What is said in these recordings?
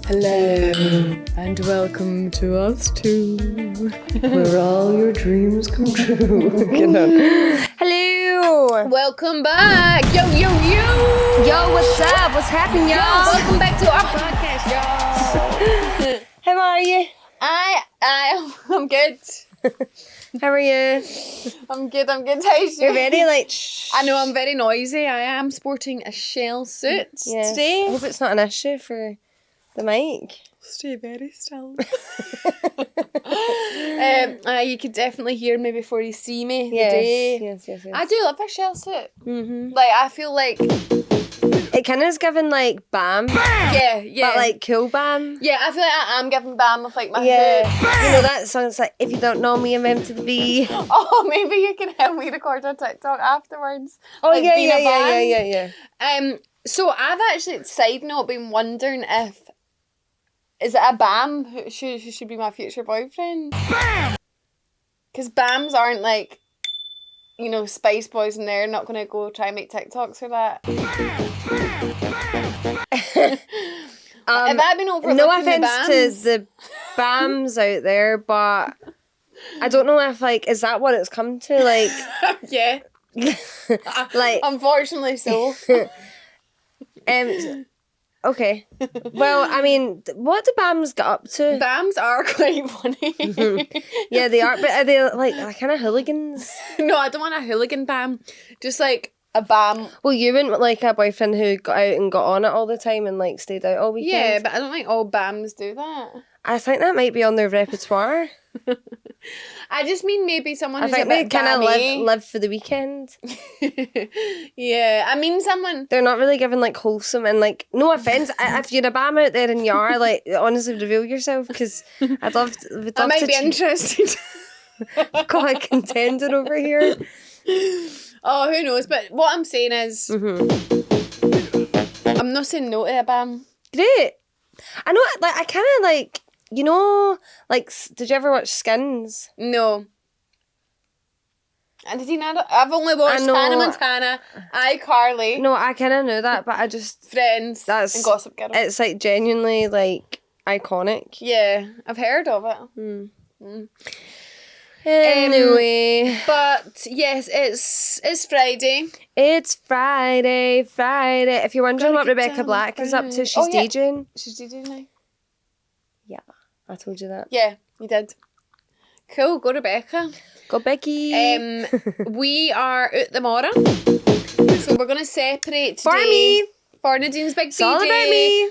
Hello, and welcome to us too, where all your dreams come true. Hello! Welcome back! Yo! Yo, what's up? What's happening, y'all? Welcome back to our podcast, y'all! How are you? I'm good. How are you? I'm good, Taisha. You're very I know, I'm very noisy. I am sporting a shell suit today. I hope it's not an issue for the mic. Stay very still. You could definitely hear me before you see me today. Yes. I do love a shell suit. Mm-hmm. Like, I feel like... It kind of is giving like BAM. Yeah. But like cool BAM. Yeah, I feel like I am giving BAM with like my hood. You know that song, it's like, if you don't know me, I'm meant to be. Oh, maybe you can help me record on TikTok afterwards. Oh, like yeah. So I've actually, side note, been wondering if... Is it a BAM who should be my future boyfriend? Because BAMs aren't like, you know, Spice Boys, and they're not going to go try and make TikToks for that. Have I been overlooking no the offense BAMs? to the BAMs out there, but I don't know if like, is that what it's come to? Like, Yeah. like, Unfortunately so. Okay. Well, I mean, what do BAMs get up to? BAMs are quite funny. Yeah, they are, but are they like kind of hooligans? No, I don't want a hooligan BAM. Just like a BAM. Well, you wouldn't like a boyfriend who got out and got on it all the time and like stayed out all weekend. Yeah, but I don't think all BAMs do that. I think that might be on their repertoire. I just mean maybe someone who's I think a they bit kind of BAM-y. live for the weekend. Yeah, I mean someone... They're not really giving like wholesome and like, no offence, if you're a BAM out there and you are, like, honestly reveal yourself, because would love I might to be interested. got a contender over here. Oh, who knows? But what I'm saying is, I'm not saying no to a BAM. Great. I know, like, I kind of like, you know, like, did you ever watch Skins? No. And did you not? I've only watched Hannah Montana, iCarly. No, I kind of knew that, but I just... Friends and Gossip Girl. It's like genuinely like iconic. Yeah, I've heard of it. Anyway. But yes, it's Friday. It's Friday. If you're wondering what Rebecca Black is up to, she's DJing. She's DJing now. Yeah, I told you that. Yeah, you did. Cool, go Rebecca. Go Becky. We are out tomorrow. So we're going to separate today. For me. For Nadine's big It's all about me.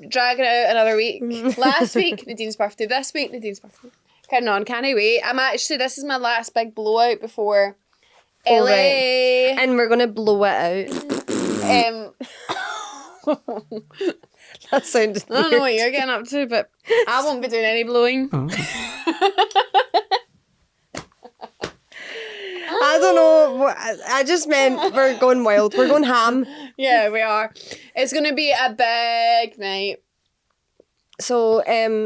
Dragging it out another week. Last week, Nadine's birthday. This week, Nadine's birthday. Carrying on, can't I wait? This is my last big blowout before LA. Right. And we're going to blow it out. That sounded I don't know what you're getting up to, but I won't be doing any blowing. I don't know. I just meant we're going wild. We're going ham. Yeah, we are. It's going to be a big night. So,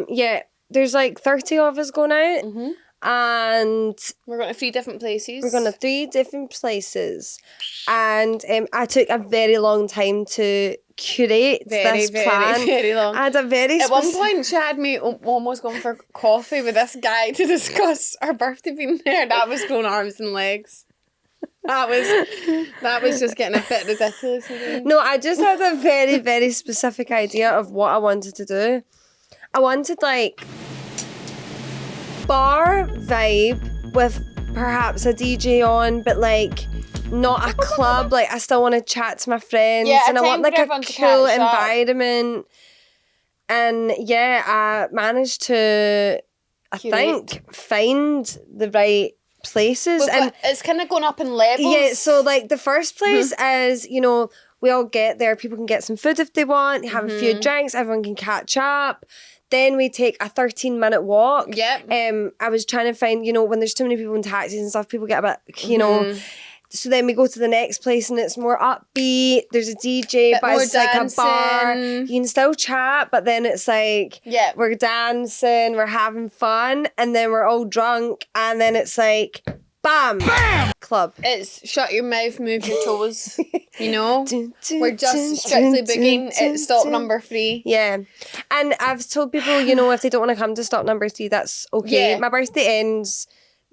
yeah, there's like 30 of us going out. Mm-hmm. And we're going to 3 different places. We're going to 3 different places. And I took a very long time to curate this plan. Very long. I had a very At one point, she had me almost going for coffee with this guy to discuss our birthday being there. That was going arms and legs. That was just getting a bit ridiculous. No, I just had a very, very specific idea of what I wanted to do. I wanted like bar vibe with perhaps a DJ on, but like not a club. Like, I still want to chat to my friends, and I want like a cool environment. And yeah, I managed to, I think, find the right places. And it's kind of going up in levels. Yeah, so like the first place is, you know, we all get there, people can get some food if they want, have a few drinks, everyone can catch up. Then we take a 13-minute walk. Yep. I was trying to find, you know, when there's too many people in taxis and stuff, people get a bit, you know. So then we go to the next place and it's more upbeat. There's a DJ, but it's like a bar. You can still chat, but then it's like we're dancing, we're having fun, and then we're all drunk, and then it's like Bam! Club. It's shut your mouth, move your toes. You know? We're just strictly boogieing. It's stop number 3. Yeah. And I've told people, you know, if they don't want to come to stop number 3, that's okay. Yeah. My birthday ends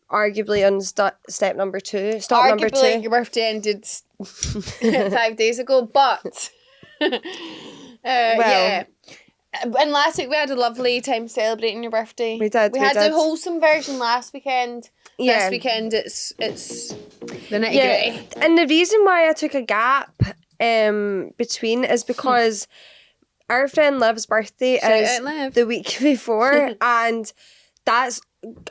arguably on step number 2. Stop number 2. Arguably, your birthday ended 5 days ago, but yeah. And last week we had a lovely time celebrating your birthday. We did. We had a wholesome version last weekend. Yeah. This weekend it's the nitty gritty. And the reason why I took a gap between is because our friend Liv's birthday is the week before, and that's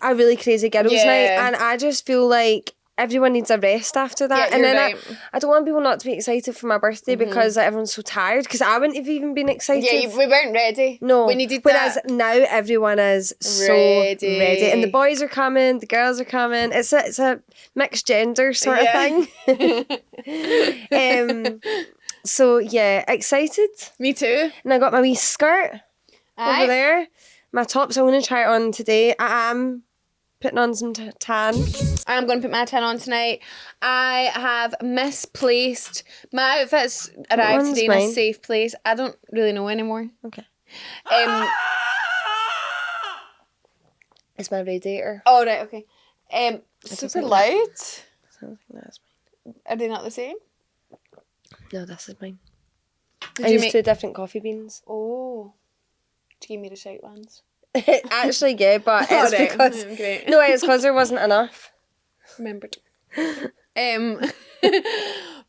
a really crazy girls' night, and I just feel like everyone needs a rest after that. Yeah, and then right. I don't want people not to be excited for my birthday because like, everyone's so tired, because I wouldn't have even been excited. Yeah, we weren't ready. No. We needed Whereas that. now everyone is so ready. And the boys are coming, the girls are coming. It's a mixed gender sort of thing. So yeah, excited. Me too. And I got my wee skirt over there. My tops, I'm going to try it on today. I am putting on some tan. I'm going to put my tan on tonight. I have misplaced my outfits. Arrived today in a safe place. I don't really know anymore. Okay. It's my radiator. Oh right, okay. Super loud. Sounds like that's mine. Are they not the same? No, this is mine. Did I you used make 2 different coffee beans. Oh. Did you give me the shite ones? Actually, yeah, but it's because great. no, it's because there wasn't enough. Remembered.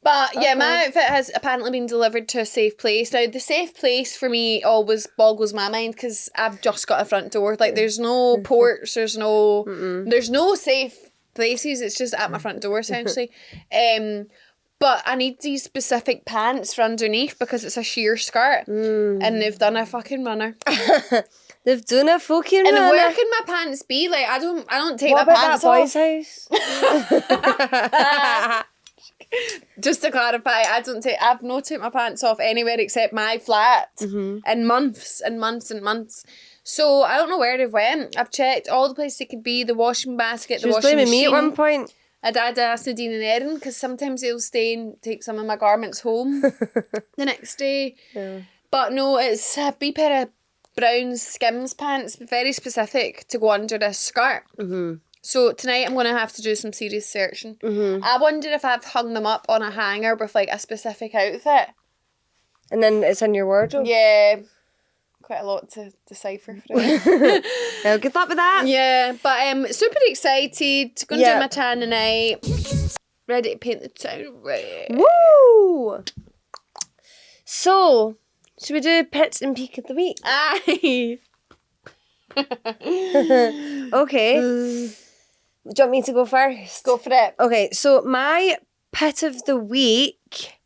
But yeah, my outfit has apparently been delivered to a safe place. Now, the safe place for me always boggles my mind because I've just got a front door. Like, there's no porch, there's no safe places. It's just at my front door, essentially. But I need these specific pants for underneath because it's a sheer skirt, and they've done a fucking runner. They've done a fucking and runner. Where can my pants be? Like, I don't take what my about pants that boy's house? Just to clarify, I've not taken my pants off anywhere except my flat in months and months and months. So I don't know where they've went. I've checked all the places they could be, the washing basket, the washing machine. She was blaming me at one point. I did ask Nadine and Erin because sometimes they'll stay and take some of my garments home the next day. Yeah. But no, it's a wee pair of brown Skims pants, very specific to go under this skirt. So tonight I'm going to have to do some serious searching. I wonder if I've hung them up on a hanger with like a specific outfit. And then it's in your wardrobe? Yeah. Quite a lot to decipher for it. Well, good luck with that. Yeah, but super excited. Going to do my tan tonight. Ready to paint the town red. Woo! So, should we do pits and peak of the week? Aye. Okay. Do you want me to go first? Go for it. Okay, so my pit of the week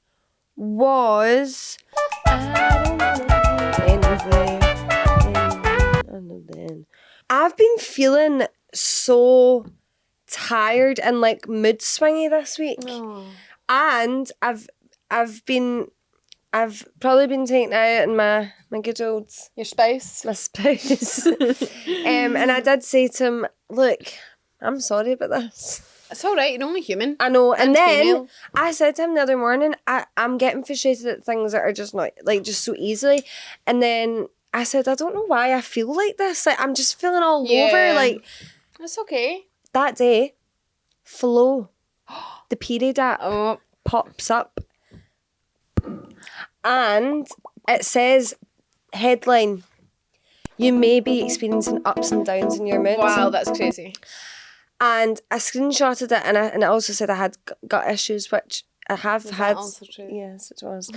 was... I've been feeling so tired and like mood swingy this week. And I've probably been taken out in my good old... Your spouse? My spouse. And I did say to him, look, I'm sorry about this. It's alright, you're only human. I know. And then female. I said to him the other morning, I'm getting frustrated at things that are just not, like, just so easily. And then I said, I don't know why I feel like this. Like, I'm just feeling all over. Like, that's okay. That day, Flo, the period app, pops up. And it says, headline, you may be experiencing ups and downs in your mood. Wow, that's crazy. And I screenshotted it, and it also said I had gut issues, which I have had. That also true? Yes, it was.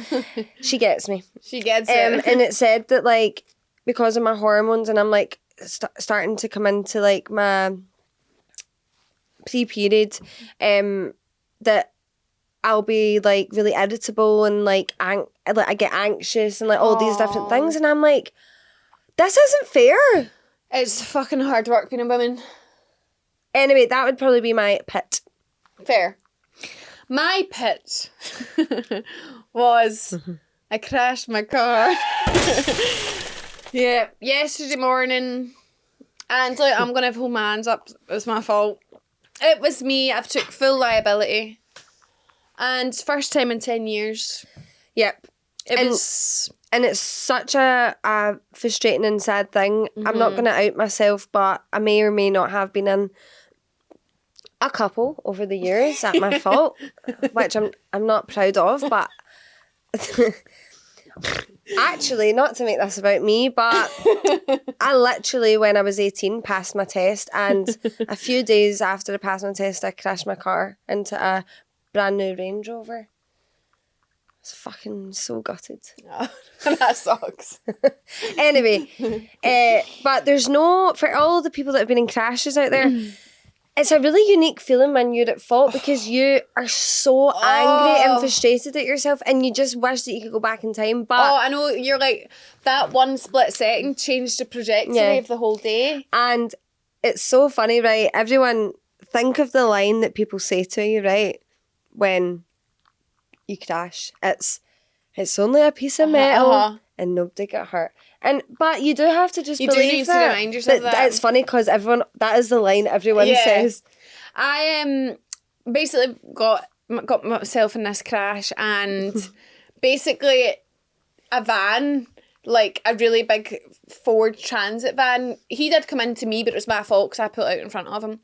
She gets me. She gets it. And it said that, like, because of my hormones, and I'm like starting to come into like my pre-period, that I'll be like really irritable and like I get anxious and like all these different things, and I'm like, this isn't fair. It's fucking hard work being a woman. Anyway, that would probably be my pit. Fair. My pit was I crashed my car. Yeah, yesterday morning, and like, I'm gonna have hold my hands up. It was my fault. It was me. I've took full liability. And first time in 10 years. Yep. It was... And it's such a frustrating and sad thing. Mm-hmm. I'm not going to out myself, but I may or may not have been in a couple over the years at my fault, which I'm not proud of, but actually, not to make this about me, but I literally, when I was 18, passed my test, and a few days after I passed my test, I crashed my car into a brand new Range Rover. I was fucking so gutted. Oh, that sucks. Anyway, but there's no, for all the people that have been in crashes out there, it's a really unique feeling when you're at fault because you are so angry and frustrated at yourself and you just wish that you could go back in time. But I know, you're like, that one split second changed the trajectory of the whole day. And it's so funny, right? Everyone, think of the line that people say to you, right? When you crash, it's only a piece of metal and nobody got hurt. But you do have to just believe do need to remind yourself that. It's funny because that is the line everyone says. I basically got myself in this crash, and basically a van, like a really big Ford Transit van, he did come into me, but it was my fault because I pulled out in front of him.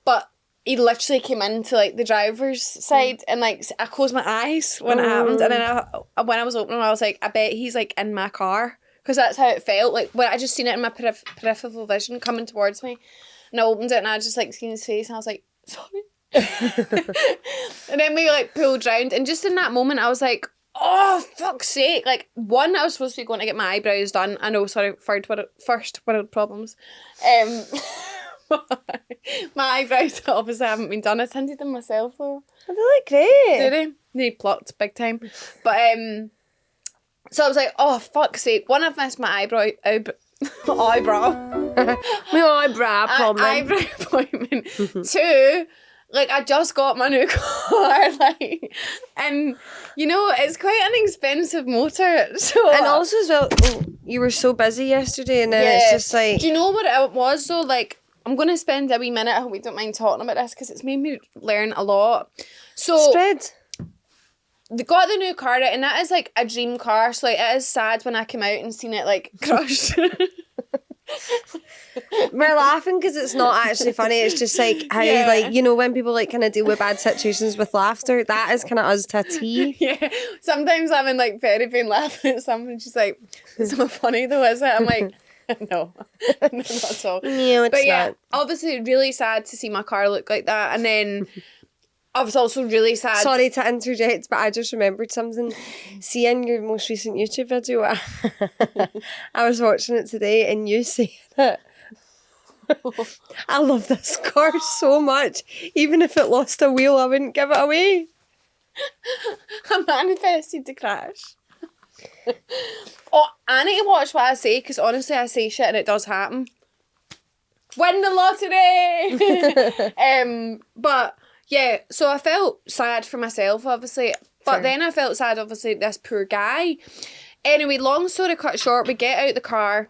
But he literally came into like the driver's side, and like I closed my eyes when it happened, and then when I was opening, I was like, I bet he's like in my car, because that's how it felt. Like when I just seen it in my peripheral vision coming towards me, and I opened it and I just like seen his face, and I was like, sorry. And then we like pulled round, and just in that moment, I was like, oh fuck's sake! Like, one, I was supposed to be going to get my eyebrows done. I know, sorry, first world problems. My eyebrows obviously haven't been done. I tinted them myself though. Oh, they look great. Do they? They plucked big time. But so I was like, oh fuck's sake. One, I've missed my eyebrow appointment. Two, like I just got my new car, like, and you know it's quite an expensive motor. So and also as well, you were so busy yesterday, and then it's just like. Do you know what it was though? Like, I'm going to spend a wee minute, I hope we don't mind talking about this, because it's made me learn a lot. So, they got the new car out, and that is like a dream car, so like it is sad when I came out and seen it like crushed. We're laughing because it's not actually funny, it's just like how like, you know, when people like kind of deal with bad situations with laughter, that is kind of us to a T. Yeah, sometimes I'm in like very pain laughing at something, she's like, it's not funny though, is it? I'm like, no, not at all. No, it's not. Obviously really sad to see my car look like that, and then I was also really sad. Sorry to interject, but I just remembered something. Seeing your most recent YouTube video, I was watching it today, and you saying it. I love this car so much. Even if it lost a wheel, I wouldn't give it away. I manifested the crash. Oh, I need to watch what I say, because honestly I say shit and it does happen. Win the lottery! But yeah, so I felt sad for myself, obviously. But then I felt sad, obviously, this poor guy. Anyway, long story cut short, we get out the car,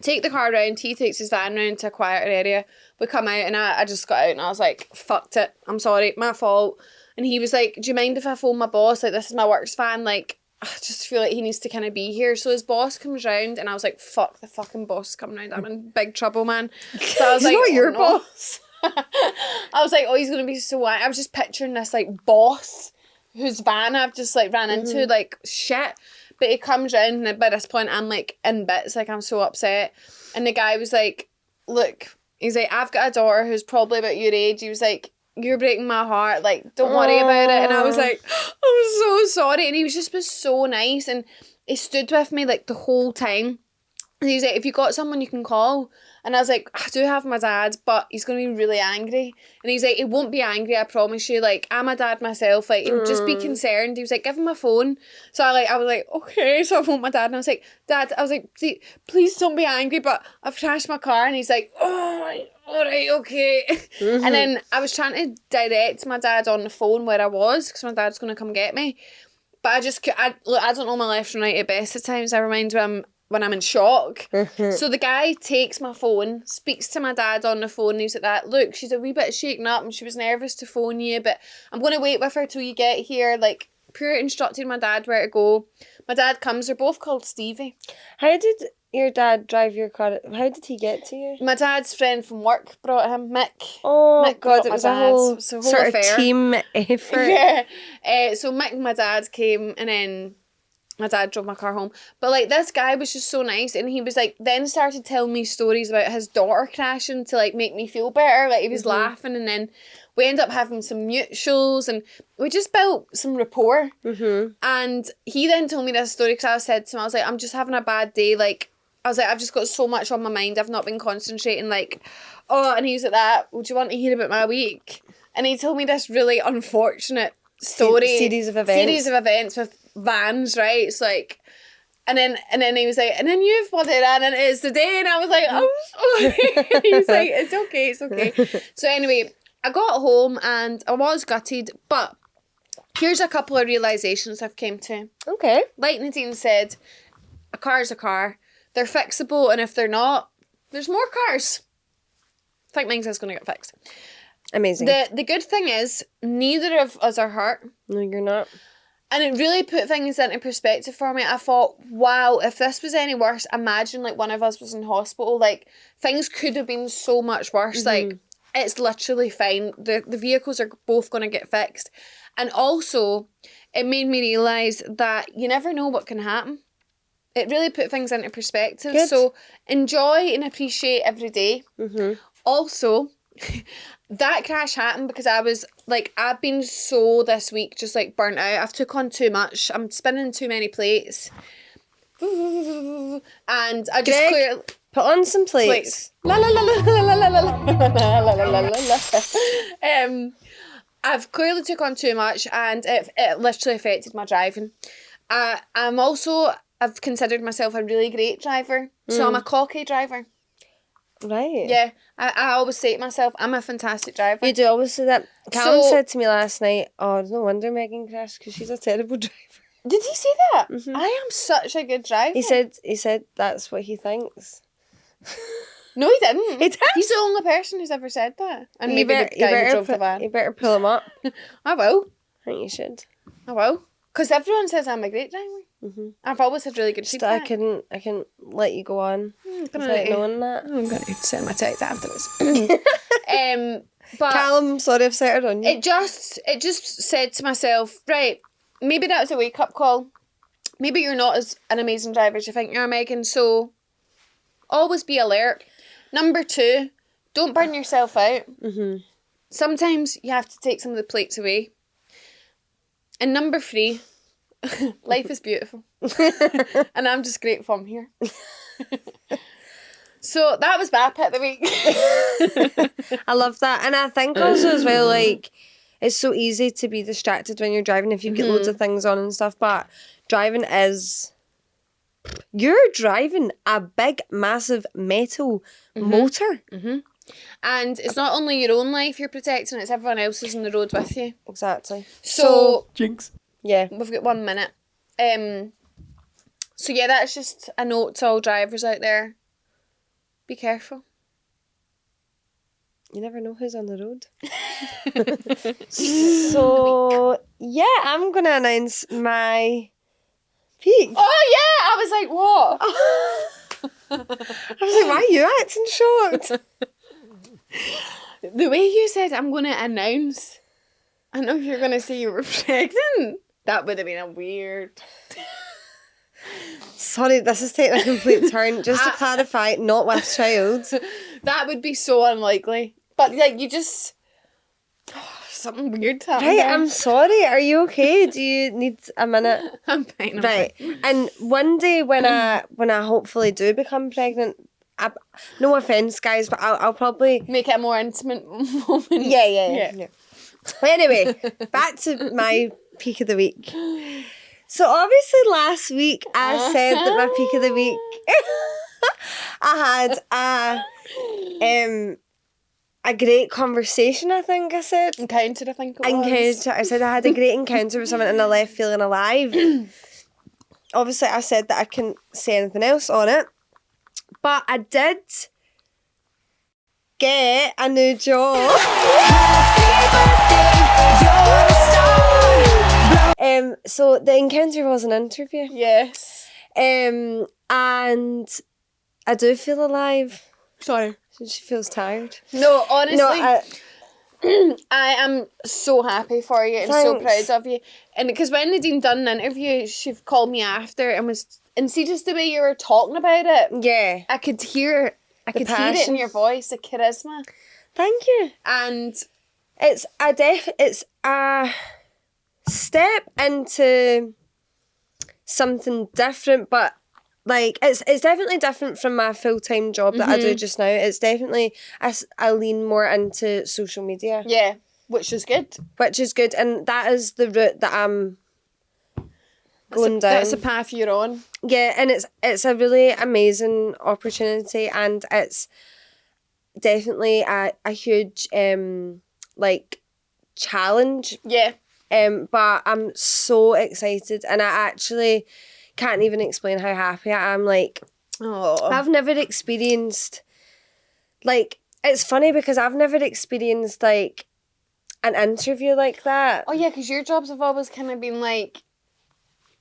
take the car round, he takes his van round to a quieter area. We come out, and I just got out and I was like, fucked it, I'm sorry, my fault. And he was like, do you mind if I phone my boss? Like, this is my works van, like, I just feel like he needs to kind of be here. So his boss comes round, and I was like, fuck, the fucking boss is coming round. I'm in big trouble, man. So I was like, not your boss. I was like, oh, he's going to be so angry. I was just picturing this, like, boss whose van I've just, like, ran into, like, shit. But he comes round, and by this point, I'm, like, in bits. Like, I'm so upset. And the guy was like, look, he's like, I've got a daughter who's probably about your age. He was like, you're breaking my heart, like, don't worry about it. And I was like, I'm so sorry. And he was so nice, and he stood with me like the whole time. And he was like, if you got someone you can call. And I was like, I do have my dad, but he's going to be really angry. And he's like, he won't be angry, I promise you. Like, I'm a dad myself. Like, he'll just be concerned. He was like, give him a phone. So I was like, okay. So I phoned my dad, and I was like, Dad, I was like, please don't be angry, but I've crashed my car. And he's like, oh, all right, okay. And then I was trying to direct my dad on the phone where I was, because my dad's going to come get me. But I don't know my left and right at best at times. I remind him when I'm in shock. So the guy takes my phone, speaks to my dad on the phone, and he's like that, look, she's a wee bit shaken up and she was nervous to phone you, but I'm going to wait with her till you get here. Like, pure instructed my dad where to go. My dad comes, they're both called Stevie. How did your dad drive your car? How did he get to you? My dad's friend from work brought him, Mick. Oh, Mick God, it was a whole sort affair. of team effort. Yeah. So Mick and my dad came, and then my dad drove my car home. But, like, this guy was just so nice, and he was, like, then started telling me stories about his daughter crashing to, like, make me feel better. Like, he was laughing, and then we ended up having some mutuals, and we just built some rapport. And he then told me this story, because I said to him, I was like, I'm just having a bad day. Like, I was like, I've just got so much on my mind. I've not been concentrating. Like, and he was like that. Would you want to hear about my week? And he told me this really unfortunate story. Series of events with vans, right? It's like, and then he was like, and then you've put it on, and it is today. And I was like, oh, sorry. He was like, it's okay. So anyway, I got home and I was gutted, but here's a couple of realizations I've came to. Okay. Like Nadine said, a car's a car. They're fixable, and if they're not, there's more cars. I think mine's is going to get fixed. Amazing. The good thing is, neither of us are hurt. No, you're not. And it really put things into perspective for me. I thought, wow, if this was any worse, imagine like one of us was in hospital. Like, things could have been so much worse. Like, it's literally fine. The vehicles are both going to get fixed. And also, it made me realise that you never know what can happen. It really put things into perspective. Good. So enjoy and appreciate every day. Also, that crash happened because I was like, I've been so this week just like burnt out. I've took on too much. I'm spinning too many plates. And I just clearly put on some plates. La la la la la la la la la la la. I've clearly took on too much, and it literally affected my driving. I've considered myself a really great driver, so I'm a cocky driver. Right. Yeah, I always say to myself, I'm a fantastic driver. You do always say that. Callum said to me last night, oh, no wonder Megan crashed because she's a terrible driver. Did he say that? I am such a good driver. He said that's what he thinks. No, he didn't. He did. He's the only person who's ever said that. And maybe the guy who drove the van. You better pull him up. I will. I think you should. I will. Because everyone says I'm a great driver. I've always had really good feedback. I couldn't let you go on without knowing that. I'm going to send my text afterwards. But Callum, sorry I've set her on you. It just said to myself, right, maybe that was a wake-up call. Maybe you're not as an amazing driver as you think you are, Megan, so always be alert. Number 2, don't burn yourself out. Sometimes you have to take some of the plates away. And number 3, life is beautiful. And I'm just grateful I'm here. So that was my pit of the week. I love that. And I think also as well, like, it's so easy to be distracted when you're driving if you get loads of things on and stuff, but driving is... You're driving a big, massive metal motor. And it's not only your own life you're protecting, it's everyone else's on the road with you. Exactly. So jinx. Yeah. We've got 1 minute. So yeah, that's just a note to all drivers out there. Be careful. You never know who's on the road. So, yeah, I'm going to announce my peak. Oh, yeah! I was like, what? I was like, why are you acting shocked? The way you said, I'm going to announce. I know you're going to say you were pregnant. That would have been a weird... Sorry, this is taking a complete turn. Just to clarify, not with child. That would be so unlikely. But, like, you just... something weird happened. Right, there. I'm sorry. Are you okay? Do you need a minute? I'm fine. Right. And one day when I hopefully do become pregnant, no offence, guys, but I'll probably... Make it a more intimate moment. Yeah. Anyway, back to my peak of the week. So obviously last week I said that my peak of the week I had a great conversation, I think I said. Encounter, I think it was. I said I had a great encounter with someone and I left feeling alive. obviously I said that I couldn't say anything else on it. But I did get a new job. So the encounter was an interview. Yes. And I do feel alive. Sorry. She feels tired. No, honestly. No, I am so happy for you and so proud of you. And because when Nadine done the interview, she called me after and see just the way you were talking about it. Yeah. I could hear it in your voice, the charisma. Thank you. And it's a step into something different, but like it's definitely different from my full-time job that I do just now. It's definitely I lean more into social media. Yeah, which is good. And that is the route that I'm going down. That's the path you're on. Yeah, and it's a really amazing opportunity, and it's definitely a huge like challenge. Yeah. But I'm so excited, and I actually can't even explain how happy I am. Like, I've never experienced, like, it's funny because I've never experienced like an interview like that. Oh yeah, because your jobs have always kind of been like,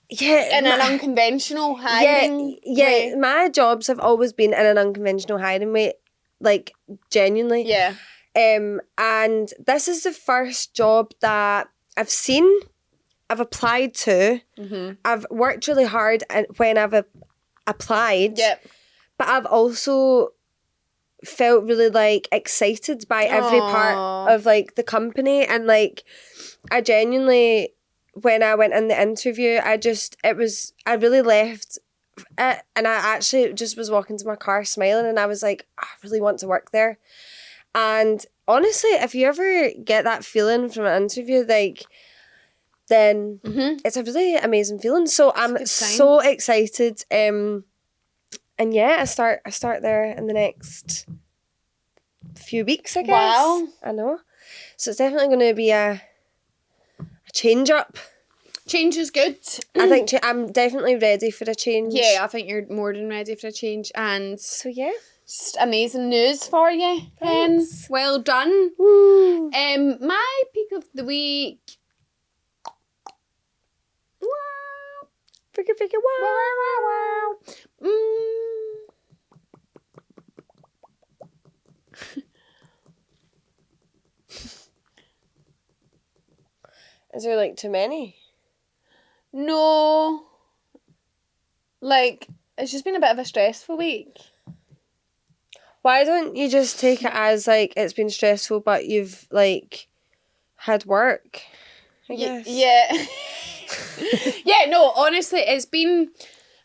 yeah, in an unconventional hiring way. My jobs have always been in an unconventional hiring way, like genuinely. Yeah. And this is the first job that I've seen, I've applied to. I've worked really hard when I've applied. Yep. But I've also felt really like excited by every part of like the company, and like I genuinely, when I went in the interview, I really left it, and I actually just was walking to my car smiling, and I was like, I really want to work there. And honestly, if you ever get that feeling from an interview, like, then it's a really amazing feeling. So I'm so excited. And yeah, I start there in the next few weeks, I guess. Wow. I know. So it's definitely going to be a change up. Change is good. I think I'm definitely ready for a change. Yeah, I think you're more than ready for a change. And so yeah. Just amazing news for you. Well done. Woo. My peak of the week. Freaking wow. Is there like too many? No. Like, it's just been a bit of a stressful week. Why don't you just take it as like it's been stressful but you've like had work? I guess. Yeah. Yeah, no, honestly, it's been...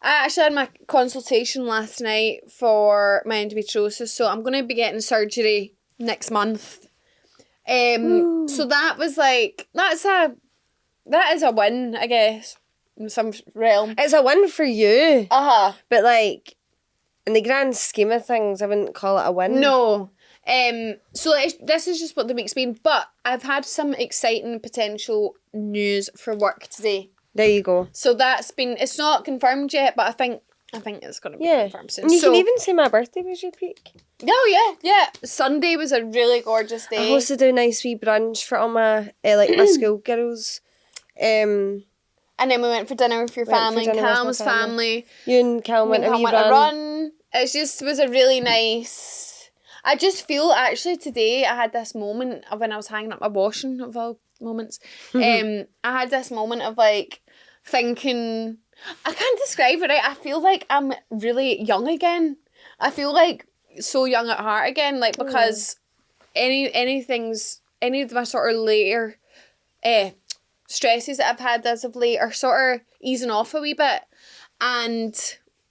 I actually had my consultation last night for my endometriosis, so I'm going to be getting surgery next month. So that was like... That is a win, I guess, in some realm. It's a win for you. But like, in the grand scheme of things, I wouldn't call it a win. No. So this is just what the week's been, but I've had some exciting potential news for work today. There you go. So that's been, it's not confirmed yet, but I think it's going to be confirmed soon. And you can even say my birthday was your peak. Oh yeah. Sunday was a really gorgeous day. I hosted a nice wee brunch for all my my school girls. And then we went for dinner with your family, Calum's family. You and Calum went a run. It just was a really nice... I just feel, actually, today I had this moment of when I was hanging up my washing, of all moments. I had this moment of, like, thinking... I can't describe it, right? I feel like I'm really young again. I feel like so young at heart again, like, because any of my sort of later stresses that I've had as of late are sort of easing off a wee bit, and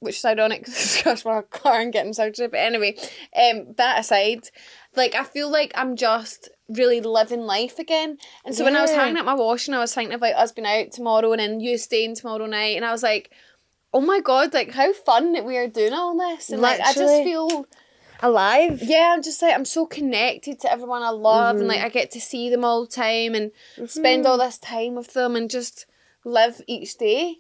which is ironic because I just crashed my car and getting surgery. But anyway, that aside, like, I feel like I'm just really living life again. And so when I was hanging up my washing, I was thinking about us being out tomorrow and then you staying tomorrow night, and I was like, oh my god, like, how fun that we are doing all this. And like, I just feel alive. Yeah, I'm just like, I'm so connected to everyone I love, and like I get to see them all the time and spend all this time with them and just live each day.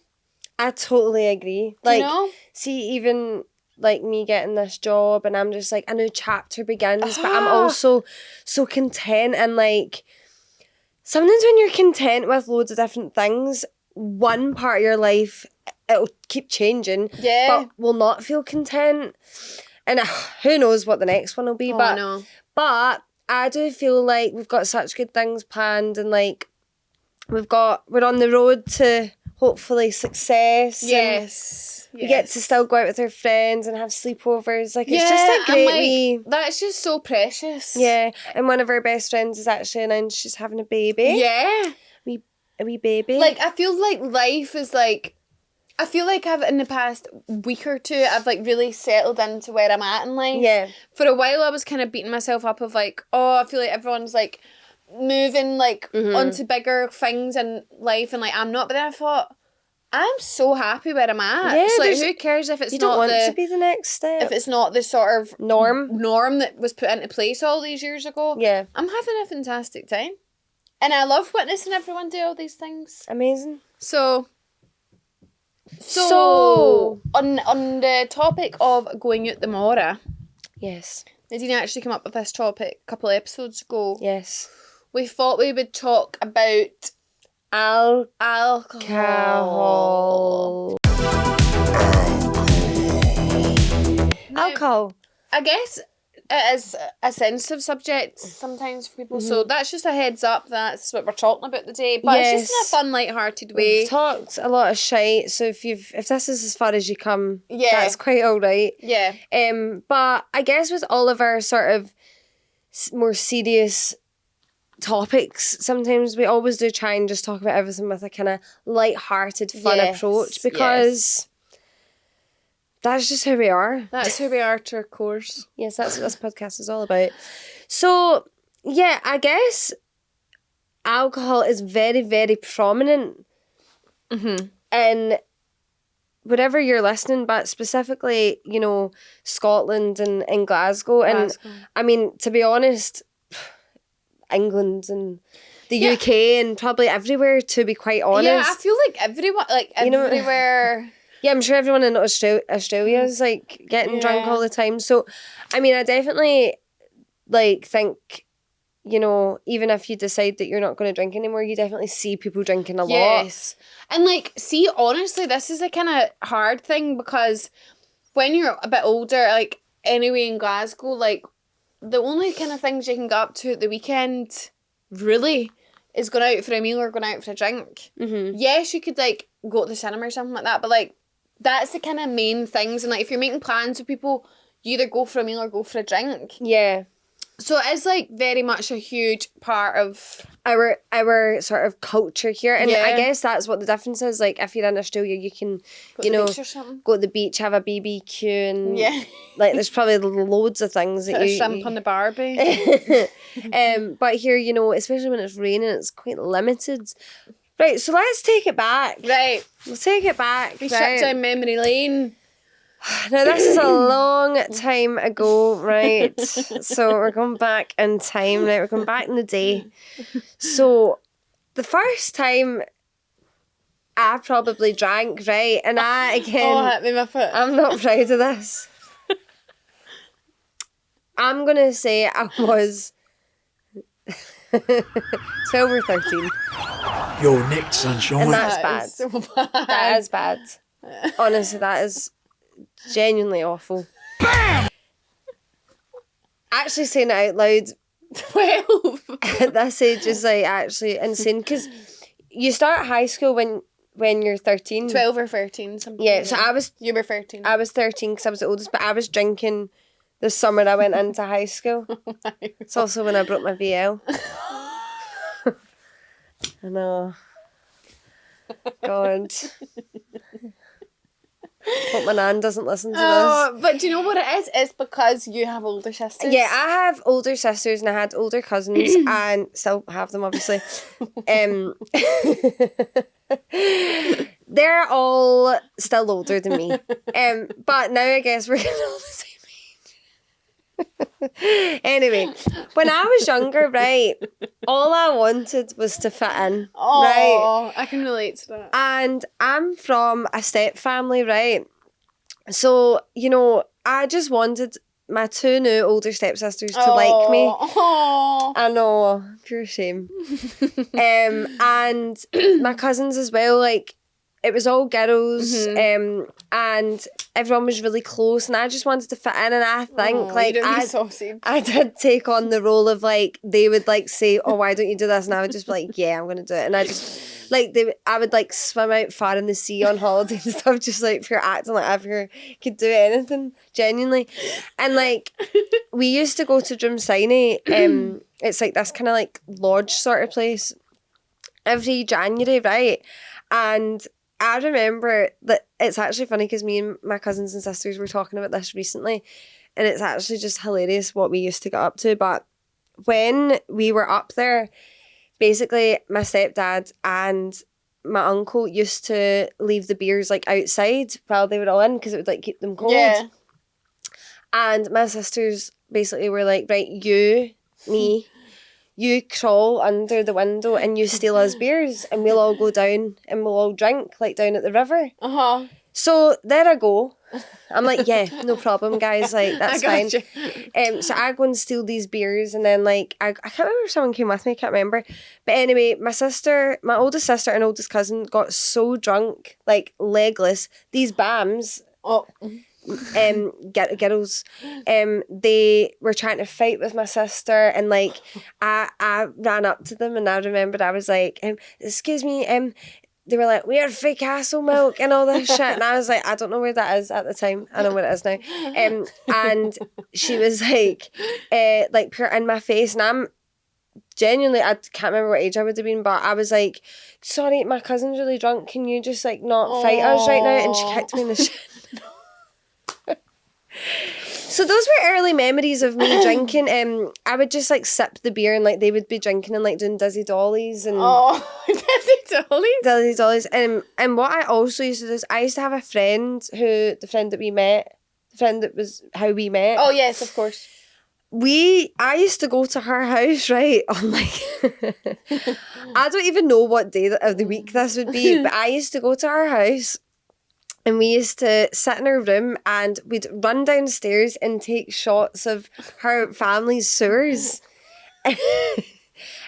I totally agree. Like, you know? See, even like me getting this job, and I'm just like, a new chapter begins, but I'm also so content. And like, sometimes when you're content with loads of different things, one part of your life, it'll keep changing, but will not feel content. And who knows what the next one will be. But I do feel like we've got such good things planned, and like we're on the road to hopefully success. Yes. We get to still go out with our friends and have sleepovers. Like, it's just a great that's just so precious. Yeah. And one of our best friends has actually announced she's having a baby. Yeah. A wee baby. Like, I feel like life is like, I feel like I've, in the past week or two, I've like really settled into where I'm at in life. Yeah. For a while I was kind of beating myself up of like, I feel like everyone's like moving like onto bigger things in life, and like I'm not. But then I thought, I'm so happy where I'm at. Yeah, so like, who cares if it's you not don't want to be the next step. If it's not the sort of norm that was put into place all these years ago. Yeah. I'm having a fantastic time. And I love witnessing everyone do all these things. Amazing. So on the topic of going out tomorrow. Yes. Nadine actually came up with this topic a couple of episodes ago. Yes. We thought we would talk about alcohol. Alcohol. I guess it is a sensitive subject sometimes for people, so that's just a heads up. That's what we're talking about today. But it's just in a fun, light-hearted way. We've talked a lot of shite, so if this is as far as you come, that's quite all right. Yeah. But I guess with all of our sort of more serious topics, sometimes we always do try and just talk about everything with a kind of light-hearted, fun approach, because that's just who we are. That's who we are to our cores. Yes, that's what this podcast is all about. So, yeah, I guess alcohol is very, very prominent in wherever you're listening, but specifically, you know, Scotland and in Glasgow. And I mean, to be honest, England and the UK and probably everywhere, to be quite honest. Yeah, I feel like everyone, everywhere. Yeah, I'm sure everyone in Australia is like getting drunk all the time. So, I mean, I definitely like think, you know, even if you decide that you're not going to drink anymore, you definitely see people drinking a lot. Yes. And like, see, honestly, this is a kind of hard thing, because when you're a bit older, like anyway in Glasgow, like the only kind of things you can get up to at the weekend really is going out for a meal or going out for a drink. Yes, you could like go to the cinema or something like that, but like that's the kind of main things. And like if you're making plans with people, you either go for a meal or go for a drink. Yeah. So it is like very much a huge part of our sort of culture here. And I guess that's what the difference is. Like if you're in Australia, you can, go to the beach, have a BBQ, and like there's probably loads of things that you shrimp on the Barbie. But here, you know, especially when it's raining, it's quite limited. Right, so let's take it back. Right. We'll take it back. We shut down memory lane. Now, this is a long time ago, right? So we're going back in time, right? We're going back in the day. So the first time I probably drank, right? And I, again, hit me my foot. I'm not proud of this. I'm going to say I was 12 or 13. Yo, Nick, sunshine. And that's bad. Is so bad. That is bad. Honestly, that is genuinely awful. Bam! Actually saying it out loud 12 at this age is like actually insane, because you start high school when you're 13. 12 or 13 something. Yeah, so you were 13. I was 13 because I was the oldest, but I was drinking the summer I went into high school. It's also when I broke my VL. I know. God. Hope my nan doesn't listen to this. But do you know what it is? It's because you have older sisters. Yeah, I have older sisters and I had older cousins and still have them, obviously. They're all still older than me. But now I guess we're getting all the same Anyway, when I was younger, right, all I wanted was to fit in. Oh, right? I can relate to that. And I'm from a step family, right? So, you know, I just wanted my 2 new older stepsisters to like me. Oh. I know, pure shame. And my cousins as well, like, it was all girls, and everyone was really close, and I just wanted to fit in, and I think, like, I did take on the role of, like, they would, like, say, oh, why don't you do this? And I would just be like, yeah, I'm going to do it. And I just, like, I would, like, swim out far in the sea on holiday and stuff, just, like, pure acting like I ever could do anything, genuinely. And, like, we used to go to Drumsine, it's, like, this kind of, like, lodge sort of place, every January, right? And I remember that it's actually funny because me and my cousins and sisters were talking about this recently, and it's actually just hilarious what we used to get up to. But when we were up there, basically my stepdad and my uncle used to leave the beers, like, outside while they were all in because it would, like, keep them cold. Yeah. And my sisters basically were like, right, you crawl under the window and you steal us beers and we'll all go down and we'll all drink, like, down at the river. Uh-huh. So there I go. I'm like, yeah, no problem, guys. Like, that's fine. So I go and steal these beers, and then, like, I can't remember if someone came with me, I can't remember. But anyway, my oldest sister and oldest cousin got so drunk, like, legless. These BAMs... Oh. Girls, they were trying to fight with my sister, and, like, I ran up to them, and I remembered I was like, excuse me, they were like, we are fake castle milk and all this shit, and I was like, I don't know where that is at the time. I know where it is now. And she was like pure in my face, and I'm genuinely, I can't remember what age I would have been, but I was like, sorry, my cousin's really drunk, can you just, like, not fight us right now? And she kicked me in the shin. So those were early memories of me drinking. I would just, like, sip the beer, and, like, they would be drinking and, like, doing dizzy dollies and dizzy dollies. And what I also used to do is I used to have a friend the friend that was how we met. Oh yes, of course. I used to go to her house, right, on, like, I don't even know what day of the week this would be, but I used to go to her house. And we used to sit in her room and we'd run downstairs and take shots of her family's sewers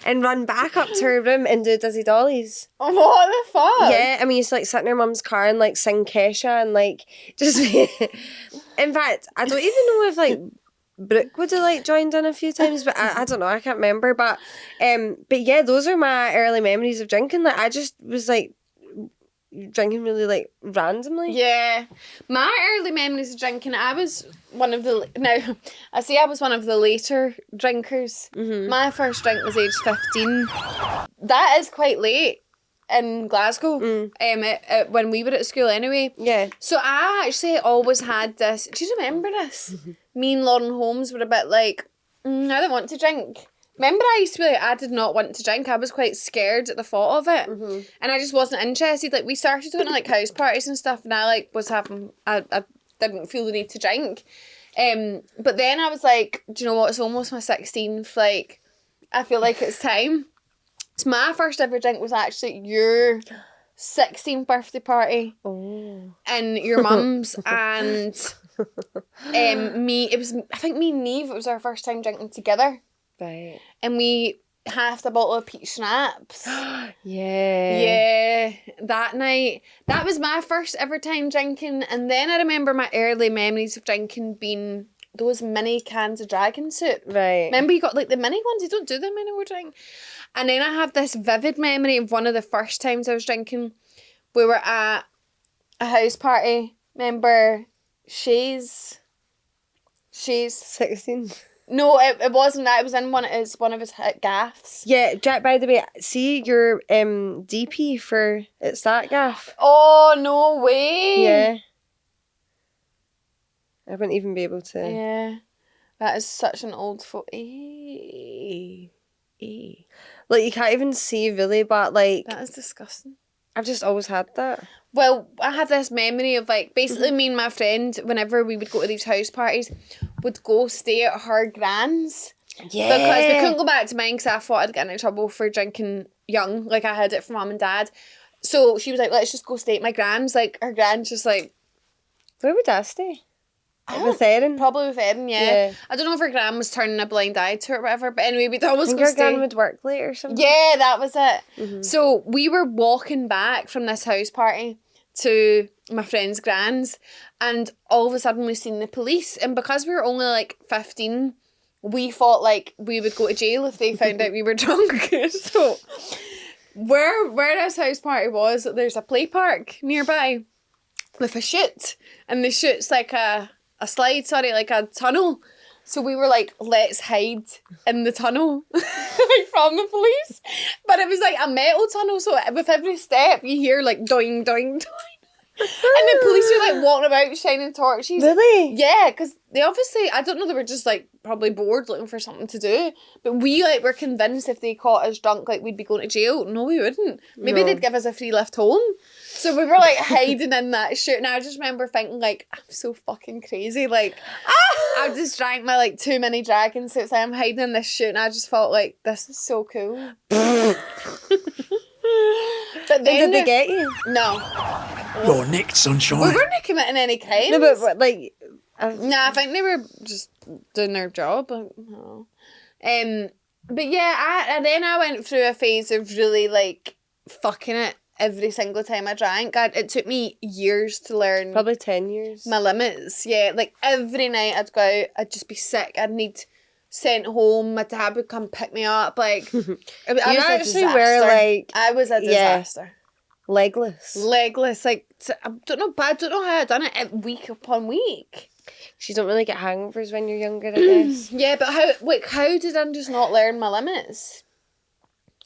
and run back up to her room and do dizzy dollies. Oh, what the fuck? Yeah, and we used to, like, sit in her mum's car and, like, sing Kesha and, like, just... In fact, I don't even know if, like, Brooke would have, like, joined in a few times, but I don't know, I can't remember. But yeah, those are my early memories of drinking. Like, I just was, like, drinking really, like, randomly. Yeah. My early memories of drinking, I was one of the later drinkers. Mm-hmm. My first drink was age 15. That is quite late in Glasgow. When we were at school anyway. Yeah. So I actually always had this, do you remember this? Mm-hmm. Me and Lauren Holmes were a bit like, I don't want to drink. Remember, I used to be like, I did not want to drink. I was quite scared at the thought of it. Mm-hmm. And I just wasn't interested. Like, we started going to, like, house parties and stuff, and I, like, I didn't feel the need to drink. But then I was like, do you know what? It's almost my 16th. Like, I feel like it's time. So my first ever drink was actually your 16th birthday party. Oh. And your mum's and me. It was, I think me and Neve, it was our first time drinking together. Right. And we halved a bottle of peach schnapps. Yeah, that night. That was my first ever time drinking. And then I remember my early memories of drinking being those mini cans of dragon soup. Right. Remember, you got, like, the mini ones? You don't do them anymore, drink. And then I have this vivid memory of one of the first times I was drinking. We were at a house party. Remember Shay's 16? No, it wasn't that. It was in one of his gaffs. Yeah, Jack, by the way, see your DP for It's That gaff. Oh, no way. Yeah. I wouldn't even be able to. Yeah. That is such an old photo. Like, you can't even see really, but, like... That is disgusting. I've just always had that. Well, I have this memory of, like, basically me and my friend, whenever we would go to these house parties, would go stay at her gran's. Yeah. Because we couldn't go back to mine because I thought I'd get into trouble for drinking young. Like, I had it from mum and dad. So she was like, let's just go stay at my gran's. Like, her gran's just like... Where would Dad stay? With Erin? Probably with Erin, yeah. I don't know if her gran was turning a blind eye to it or whatever, but anyway, we'd always go her stay. gran would work late or something? Yeah, that was it. So we were walking back from this house party to my friend's gran's, and all of a sudden we seen the police, and because we were only like 15, we thought like we would go to jail if they found out we were drunk. So where this house party was, there's a play park nearby with a chute, and the chute's like a like a tunnel. So we were like, let's hide in the tunnel like from the police. But it was like a metal tunnel, so with every step you hear like doing, doing, doing. And the police were like walking about shining torches. Really? Yeah, because they obviously, I don't know, they were just like probably bored looking for something to do. But we like were convinced if they caught us drunk, like we'd be going to jail. No, we wouldn't. Maybe they'd give us a free lift home. So we were like hiding in that shit, and I just remember thinking like, I'm so fucking crazy. Like, I just drank my like too many dragon sips. I'm hiding in this shit, and I just felt like this is so cool. But then did they get you? No. You're next, sunshine. We weren't committing any crimes. No, but like... Nah, I think they were just doing their job. But yeah, and then I went through a phase of really like fucking it every single time I drank. It took me years to learn. Probably 10 years. My limits, yeah. Like every night I'd go out, I'd just be sick. I'd need sent home. My dad would come pick me up. Like, I was a disaster. Were like... I was a disaster. Yeah. Legless. Like, I don't know how I'd done it week upon week. You don't really get hangovers when you're younger, I guess. Yeah, but how did I just not learn my limits?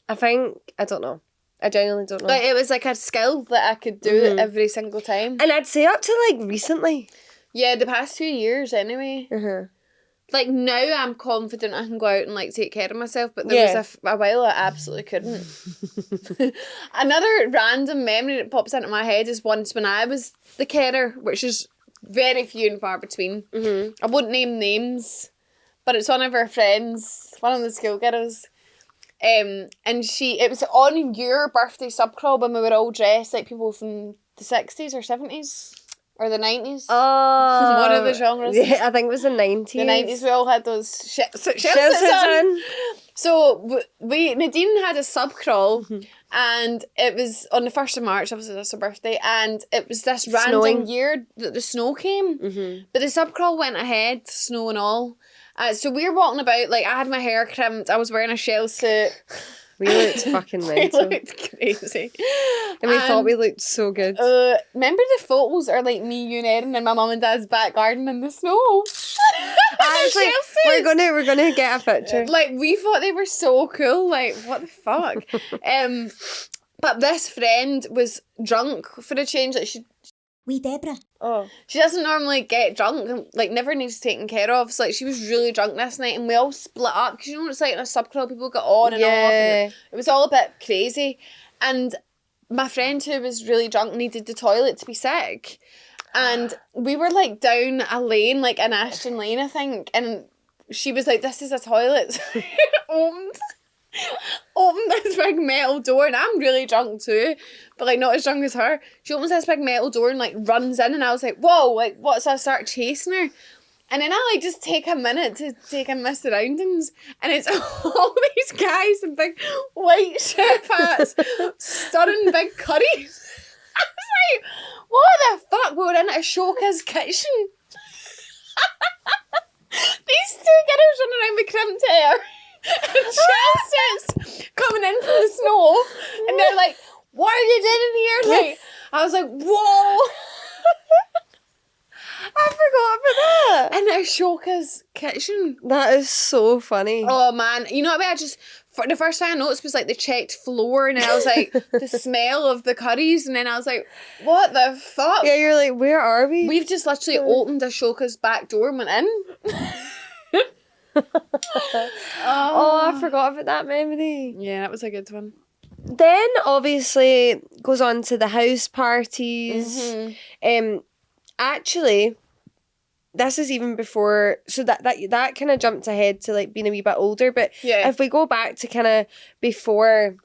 I don't know. I genuinely don't know. Like, it was like a skill that I could do it every single time. And I'd say up to like recently. Yeah, the past 2 years anyway. Like now I'm confident I can go out and like take care of myself, but there was a while I absolutely couldn't. Another random memory that pops into my head is once when I was the carer, which is very few and far between. I wouldn't name names, but it's one of our friends, one of the schoolgirls. And it was on your birthday subcrawl when we were all dressed like people from the 60s or 70s. Or the 90s. Oh. One of the genres. Yeah, I think it was the 90s. The 90s, we all had those shells on. So Nadine had a sub-crawl and it was on the 1st of March, obviously that's her birthday, and it was this random year that the snow came. But the sub-crawl went ahead, snow and all. So we were walking about, like I had my hair crimped, I was wearing a shell suit. We looked fucking mental. We looked crazy. And we thought we looked so good. Remember the photos are like me, you and Erin in my mum and dad's back garden in the snow? Actually, we're gonna get a picture. Like, we thought they were so cool. Like, what the fuck? But this friend was drunk for a change. Like, Wee Deborah. Oh. She doesn't normally get drunk and like never needs taken care of. So like she was really drunk this night and we all split up because you know what it's like in a subcrawl, people get on and off. And it was all a bit crazy. And my friend who was really drunk needed the toilet to be sick. And we were like down a lane, like an Ashton Lane, I think. And she was like, this is a toilet. So opened this big metal door, and I'm really drunk too, but like not as drunk as her. She opens this big metal door and like runs in, and I was like, whoa, like what? So I start chasing her, and then I like just take a minute to take in my surroundings, and it's all these guys in big white chef hats, stunning big curries. I was like, what the fuck? We were in Ashoka's kitchen. These two girls running around with crimped hair. And Chelsea's coming in from the snow, and they're like, what are you doing in here? Like, I was like, whoa. I forgot about that. In Ashoka's kitchen. That is so funny. Oh man, you know what I mean? The first thing I noticed was like the checked floor, and then I was like, the smell of the curries, and then I was like, what the fuck? Yeah, you're like, where are we? We've just literally opened Ashoka's back door and went in. Oh, I forgot about that memory. Yeah, that was a good one. Then obviously goes on to the house parties. Actually, this is even before, so that kind of jumped ahead to like being a wee bit older, but if we go back to kind of before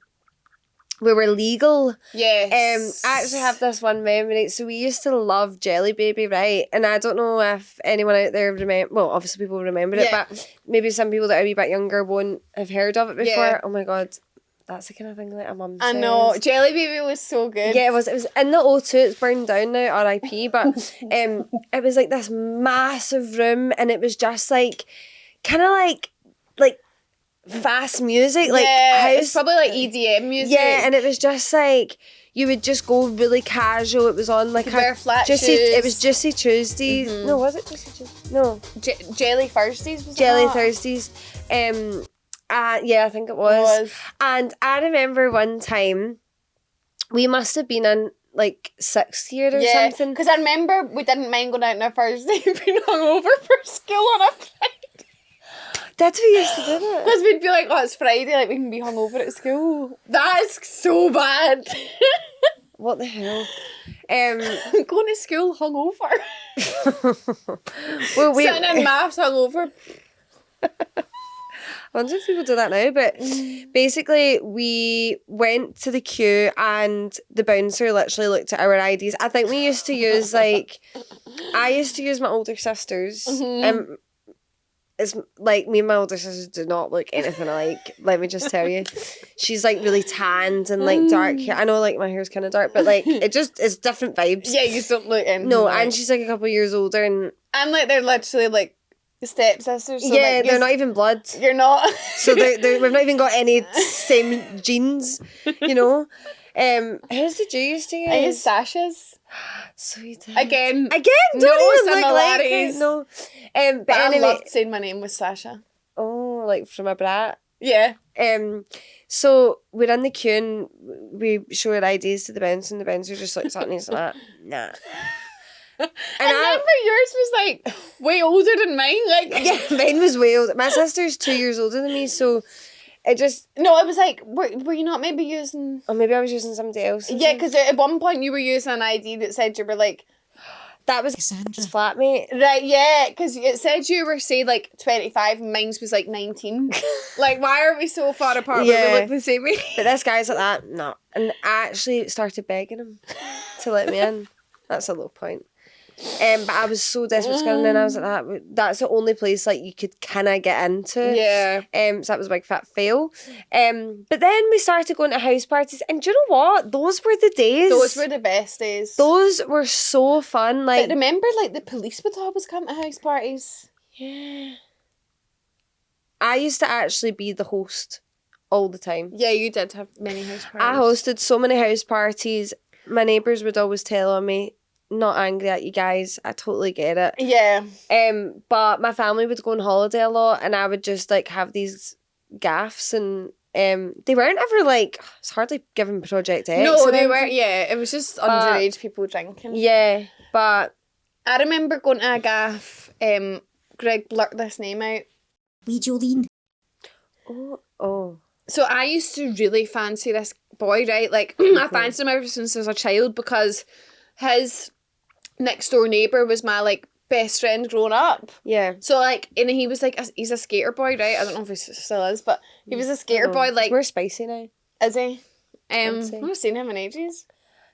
we were legal, I actually have this one memory. So we used to love Jelly Baby, right? And I don't know if anyone out there remember, well, obviously people remember it, but maybe some people that are a wee bit younger won't have heard of it before. Oh my God, that's the kind of thing like a mum says. I know, Jelly Baby was so good. Yeah, it was in the O2, it's burned down now, R.I.P. But it was like this massive room, and it was just like, kind of like fast music, like house. It's probably like EDM music. Yeah, and it was just like, you would just go really casual. It was on like wear flat shoes. It was Juicy Tuesdays. Mm-hmm. No, was it Juicy Tuesdays? No. Jelly Thursdays was Jelly Thursdays. Yeah, I think it was. And I remember one time, we must have been in like 6th year or something. Because I remember we didn't mind going out on a Thursday and being hungover for school on a Friday. That's what we used to do it. Because we'd be like, oh, it's Friday, like we can be hungover at school. That's so bad. What the hell? Going to school hungover. Well, sitting in maths hungover. I wonder if people do that now, but basically we went to the queue and the bouncer literally looked at our IDs. I think we used to use I used to use my older sister's. It's like, me and my older sisters do not look anything alike, let me just tell you. She's like really tanned and like dark hair. I know like my hair's kind of dark, but like it's different vibes. Yeah, you don't look anything. No, and she's like a couple of years older, and like they're literally like stepsisters. So yeah, like, they're not even blood. You're not. So we've not even got any same genes, you know. Whose did you used to use? I used Sasha's. So you did. Again, don't no even similarities. Look like no. But anyway, I loved saying my name was Sasha. Oh, like from a brat. Yeah. So we're in the queue and we show our IDs to the bouncer, and the bouncer just looks at me and he's like, nah. And I remember yours was like way older than mine. Like, yeah, mine was way older. My sister's 2 years older than me, so it just... No, it was like, were you not maybe using... Or maybe I was using somebody else. Yeah, because at one point you were using an ID that said you were like... That was his flatmate. Right, yeah, because it said you were, say, like 25 and mine was like 19. Like, why are we so far apart when we look the same age? But this guy's like that, no. And I actually started begging him to let me in. That's a low point. But I was so desperate to get in, and I was like, that's the only place like you could kind of get into. Yeah. So that was a big fat fail. But then we started going to house parties, and do you know what? Those were the days. Those were the best days. Those were so fun. Like, but remember, like the police would always come to house parties. Yeah. I used to actually be the host all the time. Yeah, you did have many house parties. I hosted so many house parties. My neighbours would always tell on me, not angry at you guys, I totally get it. Yeah. But my family would go on holiday a lot, and I would just like have these gaffs, and they weren't ever like, it's hardly given Project X. No, they weren't. Yeah, it was just underage people drinking. Yeah, but I remember going to a gaff. Greg blurted this name out. Wee Jolene. Oh. So I used to really fancy this boy, right? Like I fancied him ever since I was a child because his next door neighbour was my like best friend growing up. Yeah. So like, and he was like, he's a skater boy, right? I don't know if he still is, but he was a skater boy. Like, we're spicy now. Is he? I've not seen him in ages.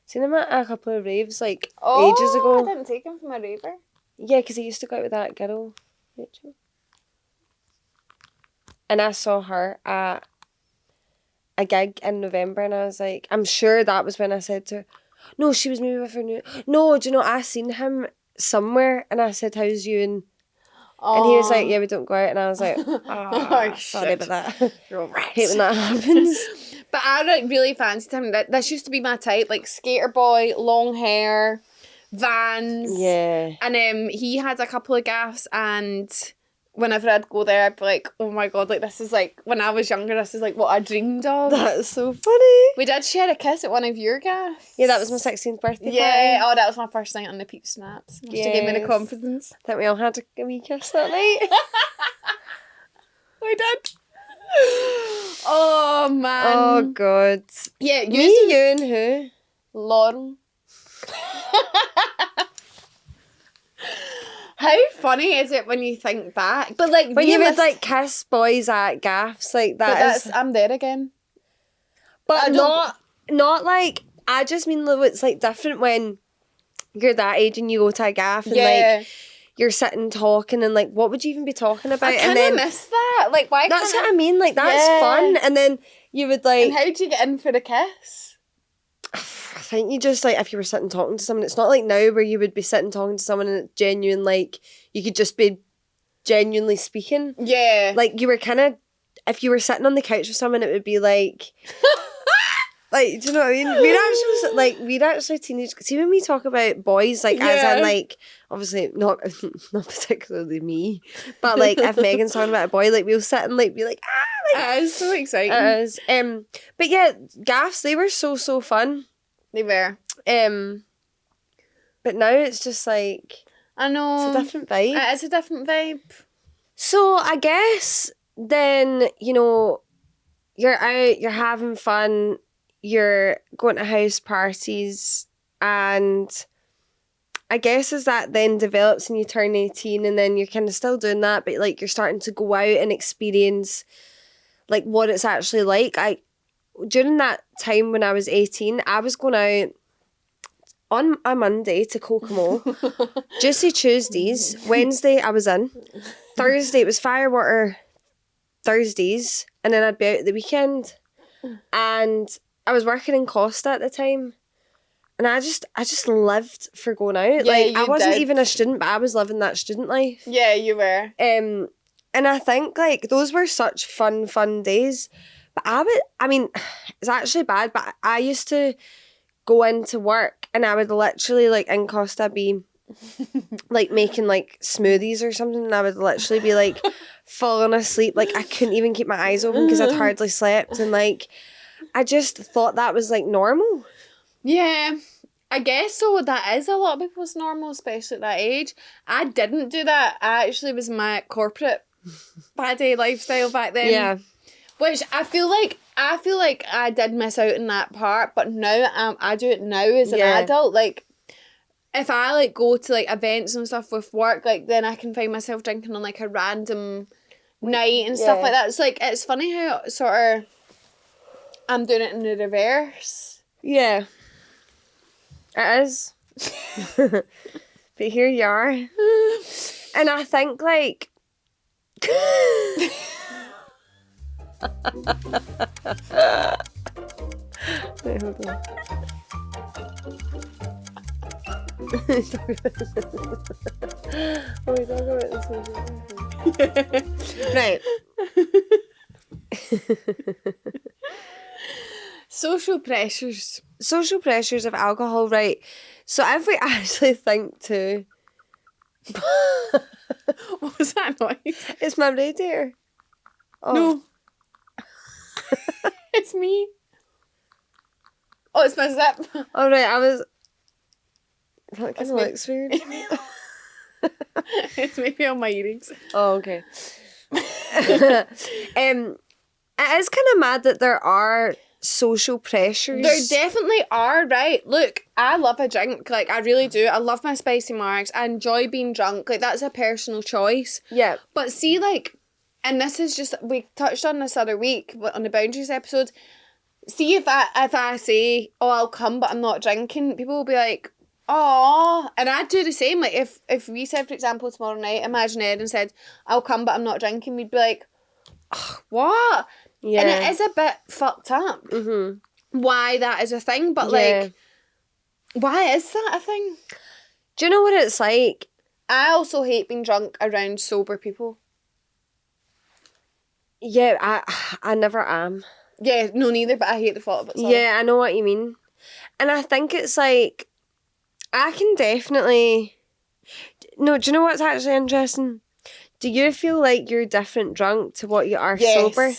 Seen him at a couple of raves like ages ago. I didn't take him from a raver. Yeah, because he used to go out with that girl, Rachel. And I saw her at a gig in November, and I was like, I'm sure that was when I said to her, no, she was maybe with her new... No, do you know, I seen him somewhere, and I said, how's you? And he was like, yeah, we don't go out. And I was like, sorry about that. You're right. Hate when that happens. But I like really fancied him. This used to be my type, like skater boy, long hair, Vans. Yeah. And he had a couple of gaffs, and whenever I'd go there, I'd be like, oh my God, like this is like, when I was younger, this is like what I dreamed of. That's so funny. We did share a kiss at one of your gaffs. Yeah, that was my 16th birthday party. Yeah, that was my first night on the Peep Snaps. Must have given me the confidence. I think we all had a wee kiss that night. We did. Oh, man. Oh, God. Yeah, you and who? Lauren. How funny is it when you think back? But like when you would like kiss boys at gaffs, like that. I'm there again. But not like, I just mean though it's like different when you're that age and you go to a gaff and like you're sitting talking and like what would you even be talking about? I kind of miss that. Like why? That's what I mean. Like that's fun. And then you would like. And how did you get in for the kiss? I think you just like if you were sitting talking to someone. It's not like now where you would be sitting talking to someone and it's genuine. Like you could just be genuinely speaking. Yeah. Like you were kind of, if you were sitting on the couch with someone, it would be like. Like, do you know what I mean? We're actually teenage. See, when we talk about boys, like, as in, like, obviously not particularly me, but, like, if Megan's talking about a boy, like, we'll sit and, like, be like, It is so exciting. It is. But, yeah, gaffs, they were so fun. They were. But now it's just, like... I know. It's a different vibe. It is a different vibe. So, I guess, then, you know, you're out, you're having fun... You're going to house parties, and I guess as that then develops and you turn 18 and then you're kind of still doing that, but like you're starting to go out and experience like what it's actually like. During that time when I was 18, I was going out on a Monday to Kokomo, Juicy Tuesdays, Wednesday I was in, Thursday it was Firewater Thursdays, and then I'd be out at the weekend, and I was working in Costa at the time, and I just lived for going out. Yeah, like I wasn't did. even a student, but I was living that student life. Yeah, you were. And I think like those were such fun days. But it's actually bad, but I used to go into work and I would literally like in Costa be like making like smoothies or something, and I would literally be like falling asleep. Like I couldn't even keep my eyes open because I'd hardly slept, and like I just thought that was like normal. Yeah, I guess so. That is a lot of people's normal, especially at that age. I didn't do that. I actually was my corporate bad-day lifestyle back then. Yeah. Which I feel like I did miss out on that part, but now I do it now as an adult. Like, if I like go to like events and stuff with work, like then I can find myself drinking on like a random night and stuff like that. It's like, it's funny how sort of I'm doing it in the reverse. Yeah. It is. But here you are. And I think like wait, hold on. Oh, we talk about this. Right. Social pressures of alcohol, right? So if we actually think to what was that noise? It's my radiator. Oh. No. It's me. Oh, it's my zip. All right, that kind of looks weird. It's maybe on my earrings. Oh, okay. It is kind of mad that there are social pressures. There definitely are, right? Look, I love a drink. Like, I really do. I love my spicy marks. I enjoy being drunk. Like, that's a personal choice. Yeah. But see, like, and this is just, we touched on this other week on the boundaries episode. See, if I say, oh, I'll come, but I'm not drinking, people will be like, oh, and I'd do the same. Like, if we said, for example, tomorrow night, imagine Ed said, I'll come, but I'm not drinking, we'd be like, oh, what? Yeah. And it is a bit fucked up. Mm-hmm. Why that is a thing, but like, why is that a thing? Do you know what it's like? I also hate being drunk around sober people. Yeah, I never am. Yeah, no, neither, but I hate the thought of it. Sorry. Yeah, I know what you mean. And I think it's like, I can definitely... No, do you know what's actually interesting? Do you feel like you're different drunk to what you are sober?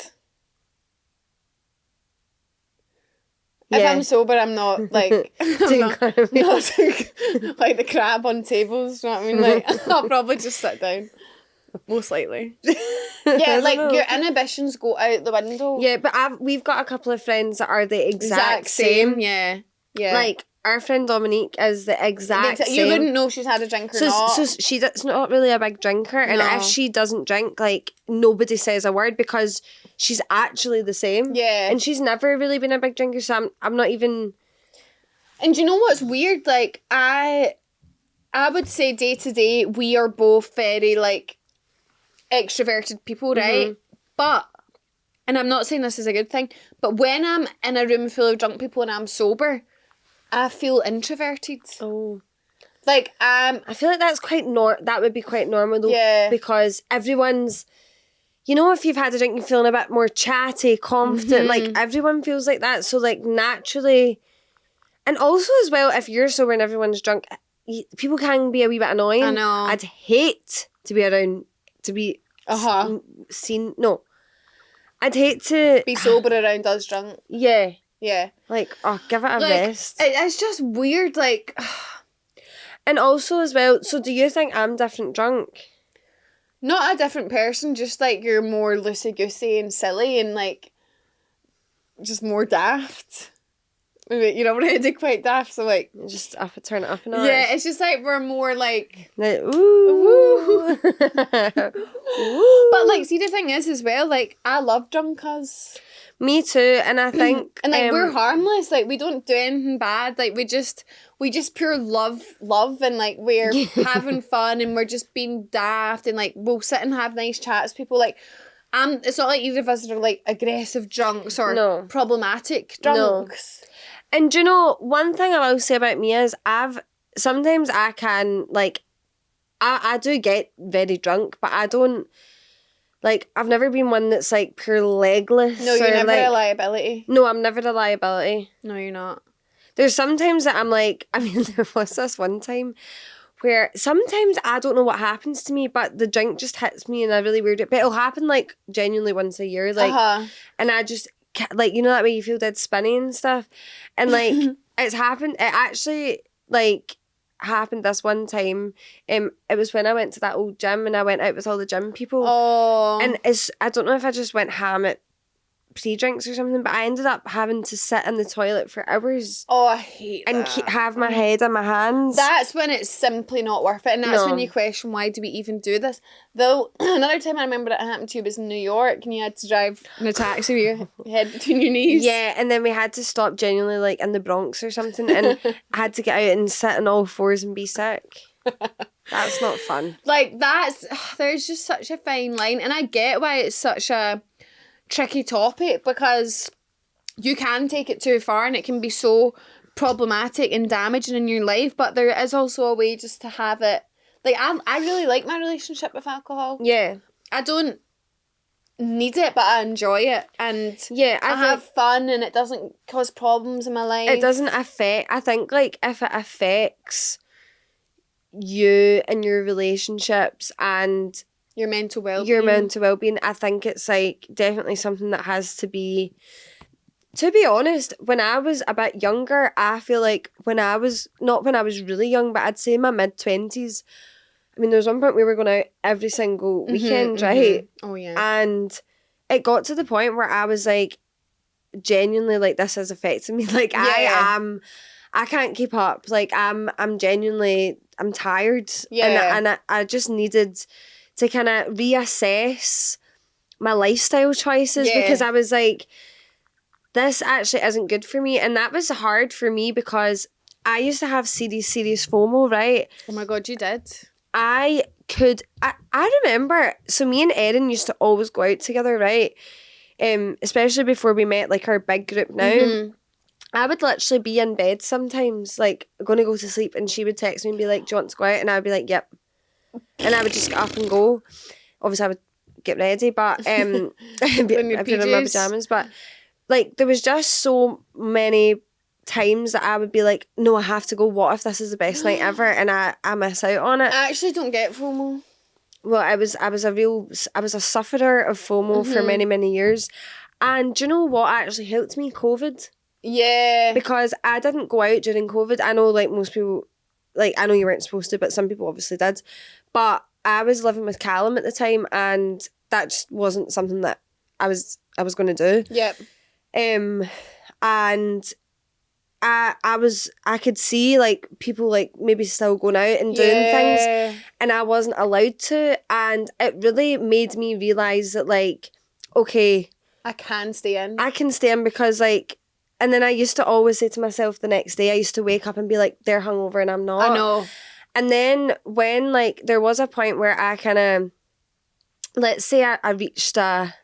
If I'm sober, I'm not like I'm not like the crab on tables. You know what I mean? Like I'll probably just sit down, most likely. Yeah, like your inhibitions go out the window. Yeah, but we've got a couple of friends that are the exact same. Yeah, yeah. Like our friend Dominique is the exact same. You wouldn't know she's had a drink or not. So she's not really a big drinker, and if she doesn't drink, like, nobody says a word because she's actually the same. Yeah. And she's never really been a big drinker, so I'm not even... And do you know what's weird? Like, I would say day to day, we are both very, like, extroverted people, right? But, and I'm not saying this is a good thing, but when I'm in a room full of drunk people and I'm sober, I feel introverted. Oh. Like, I feel like that's that would be quite normal though. Yeah. Because everyone's, you know, if you've had a drink, you're feeling a bit more chatty, confident. Like, everyone feels like that. So, like, naturally, and also as well, if you're sober and everyone's drunk, people can be a wee bit annoying. I know. I'd hate to be around, to be seen. No. I'd hate to be sober around us drunk. Yeah. Yeah. Like, oh, give it a like, rest. It's just weird, like... And also as well, so do you think I'm different drunk? Not a different person, just like you're more loosey-goosey and silly and like just more daft. Maybe, you know, when I did quite daft, so like... Just turn it up a notch. Yeah, it's just like we're more like ooh. Woo. But like, see, the thing is as well, like, I love drunk us. Me too, and I think... and like, we're harmless, like, we don't do anything bad, like, we just pure love, and like, we're having fun, and we're just being daft, and like, we'll sit and have nice chats, people, like... it's not like either of us are like aggressive drunks or problematic drunks. No. And do you know, one thing I will say about me is sometimes I can, like, I do get very drunk, but I don't, like, I've never been one that's, like, pure legless. No, you're never like, a liability. No, I'm never a liability. No, you're not. There's sometimes that I'm like, I mean, there was this one time where sometimes I don't know what happens to me, but the drink just hits me in a really weird way. But it'll happen, like, genuinely once a year, like, and I just... Like, you know that way you feel dead spinny and stuff? And, like, it actually, like, happened this one time. It was when I went to that old gym and I went out with all the gym people. Oh. And I don't know if I just went ham at pre-drinks or something, but I ended up having to sit in the toilet for hours. Oh, I hate that. And have my head in my hands. That's when it's simply not worth it. And that's when you question, why do we even do this? Though, another time I remember that happened to you was in New York and you had to drive in a taxi with your head between your knees. Yeah, and then we had to stop genuinely, like, in the Bronx or something, and I had to get out and sit on all fours and be sick. That's not fun. Like, there's just such a fine line, and I get why it's such a tricky topic, because you can take it too far and it can be so problematic and damaging in your life, but there is also a way just to have it. Like, I really like my relationship with alcohol. Yeah. I don't need it, but I enjoy it, and yeah, I have fun, and it doesn't cause problems in my life. It doesn't affect, I think, like, if it affects you and your relationships and your mental well-being, I think it's, like, definitely something that has to be... To be honest, when I was a bit younger, I feel like not when I was really young, but I'd say in my mid-20s, I mean, there was one point we were going out every single weekend, right? Oh, yeah. And it got to the point where I was, like, genuinely, like, this is affecting me. Like, I can't keep up. Like, I'm genuinely, I'm tired. Yeah. And I just needed to kind of reassess my lifestyle choices, because I was like, this actually isn't good for me. And that was hard for me because I used to have serious FOMO, right? Oh my God, you did? I remember, so me and Erin used to always go out together, right? Especially before we met, like, our big group now. I would literally be in bed sometimes, like, going to go to sleep, and she would text me and be like, do you want to go out? And I'd be like, yep. And I would just get up and go. Obviously, I would get ready, but I'd be in my pyjamas. But, like, there was just so many times that I would be like, no, I have to go. What if this is the best night ever? And I miss out on it. I actually don't get FOMO. Well, I was a sufferer of FOMO for many, many years. And do you know what actually helped me? COVID. Yeah. Because I didn't go out during COVID. I know, like, most people, like, I know you weren't supposed to, but some people obviously did. But I was living with Callum at the time, and that just wasn't something that I was going to do. Yep. And I could see like people like maybe still going out and doing things, and I wasn't allowed to, and it really made me realise that like, okay, I can stay in. Because like, and then I used to always say to myself the next day, I used to wake up and be like, they're hungover and I'm not. I know. And then when like there was a point where I kind of, let's say I reached a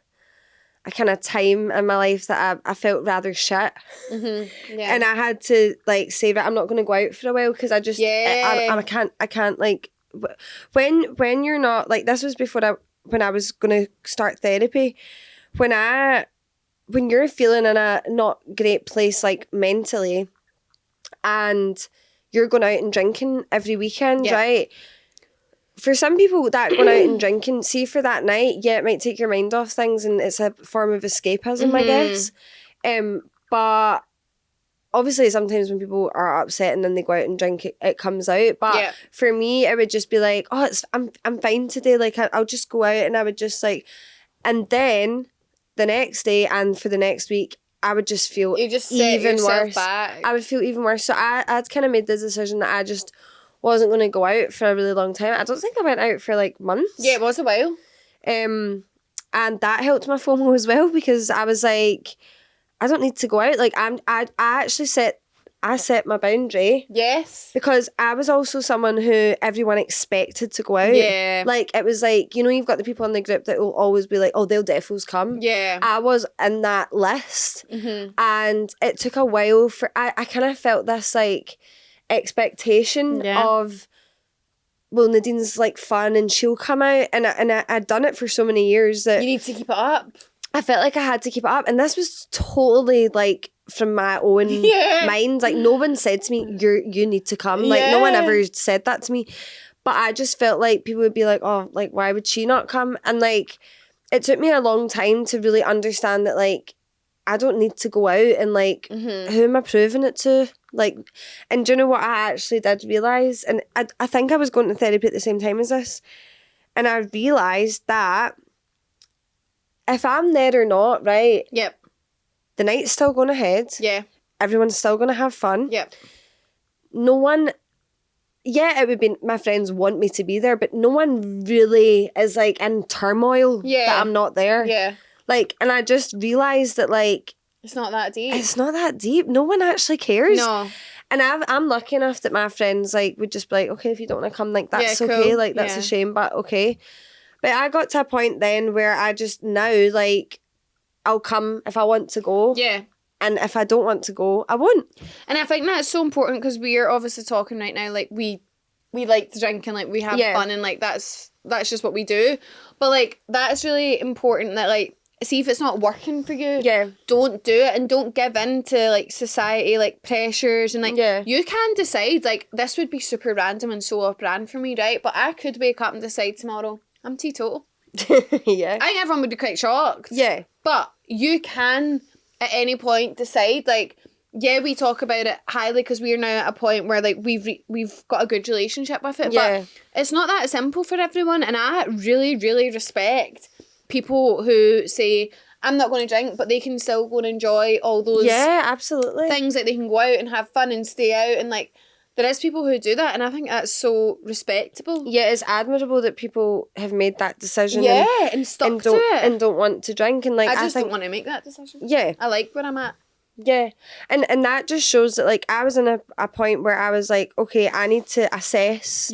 kind of time in my life that I felt rather shit. Mm-hmm. Yeah. And I had to like say that I'm not going to go out for a while because I just, I can't like, when you're not, like this was before when I was going to start therapy, when you're feeling in a not great place like mentally and you're going out and drinking every weekend, right? For some people, that going out and drinking, see for that night, it might take your mind off things and it's a form of escapism, I guess. But obviously sometimes when people are upset and then they go out and drink, it comes out. But for me, it would just be like, oh, I'm fine today. Like I'll just go out and I would just like, and then the next day and for the next week, I would just feel even worse. Back. I would feel even worse. So I'd kind of made the decision that I just wasn't going to go out for a really long time. I don't think I went out for like months. Yeah, it was a while. And that helped my FOMO as well because I was like, I don't need to go out. Like I actually set my boundary. Yes. Because I was also someone who everyone expected to go out. Yeah. Like it was like, you know, you've got the people in the group that will always be like, oh, they'll defos come. Yeah. I was in that list. Mm-hmm. And it took a while for, I kind of felt this like expectation of, well, Nadine's like fun and she'll come out, and I'd done it for so many years that you need to keep it up. I felt like I had to keep it up, and this was totally like from my own mind. Like no one said to me, you need to come. Like no one ever said that to me, but I just felt like people would be like, oh, like why would she not come? And like it took me a long time to really understand that like I don't need to go out and like who am I proving it to? Like, and do you know what I actually did realise? And I think I was going to therapy at the same time as this. And I realised that if I'm there or not, right? Yep. The night's still going ahead. Yeah. Everyone's still going to have fun. Yep. No one, it would be, my friends want me to be there, but no one really is like in turmoil that I'm not there. Yeah. Like, and I just realised that like, it's not that deep. It's not that deep. No one actually cares. No. And I'm lucky enough that my friends like would just be like, okay, if you don't want to come, like that's okay. Cool. Like that's a shame, but okay. But I got to a point then where I just now like I'll come if I want to go. Yeah. And if I don't want to go, I won't. And I think that's so important because we are obviously talking right now like we like to drink and like we have fun and like that's just what we do. But like that's really important that like see if it's not working for you, don't do it and don't give in to like society like pressures and like you can decide like this would be super random and so off brand for me, right? But I could wake up and decide tomorrow I'm teetotal. I think everyone would be quite shocked. Yeah. But you can at any point decide like we talk about it highly because we are now at a point where like we've got a good relationship with it, but it's not that simple for everyone, and I really really respect people who say I'm not going to drink but they can still go and enjoy all those absolutely things, like they can go out and have fun and stay out, and like there is people who do that, and I think that's so respectable. It's admirable that people have made that decision and stuck to it and don't want to drink, and like I just don't want to make that decision. I like where I'm at. And that just shows that like I was in a point where I was like, okay, I need to assess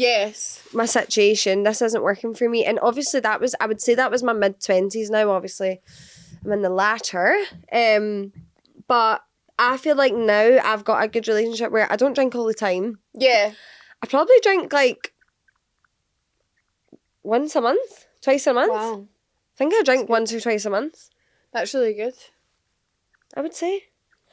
my situation. This isn't working for me. And obviously I would say that was my mid-20s now. Obviously I'm in the latter. But I feel like now I've got a good relationship where I don't drink all the time. I probably drink like once a month, twice a month. Wow. I think I drink once or twice a month. That's really good. I would say.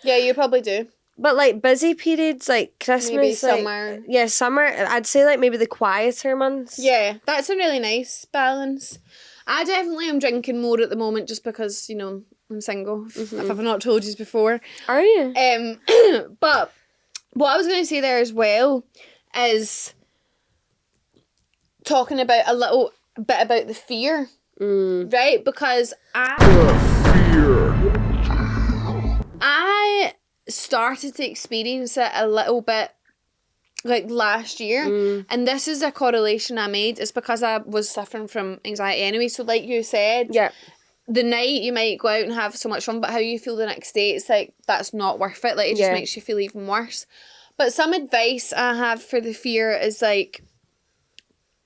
Yeah, you probably do. But like busy periods like Christmas, maybe summer. Like, summer. I'd say like maybe the quieter months. Yeah, that's a really nice balance. I definitely am drinking more at the moment just because, you know, I'm single. If I've not told you before. Are you? But what I was going to say there as well is talking about a little bit about the fear. Right? Because I started to experience it a little bit like last year, and this is a correlation I made. It's because I was suffering from anxiety anyway. So like you said, the night you might go out and have so much fun, but how you feel the next day, it's like that's not worth it. Like it just makes you feel even worse. But some advice I have for the fear is like,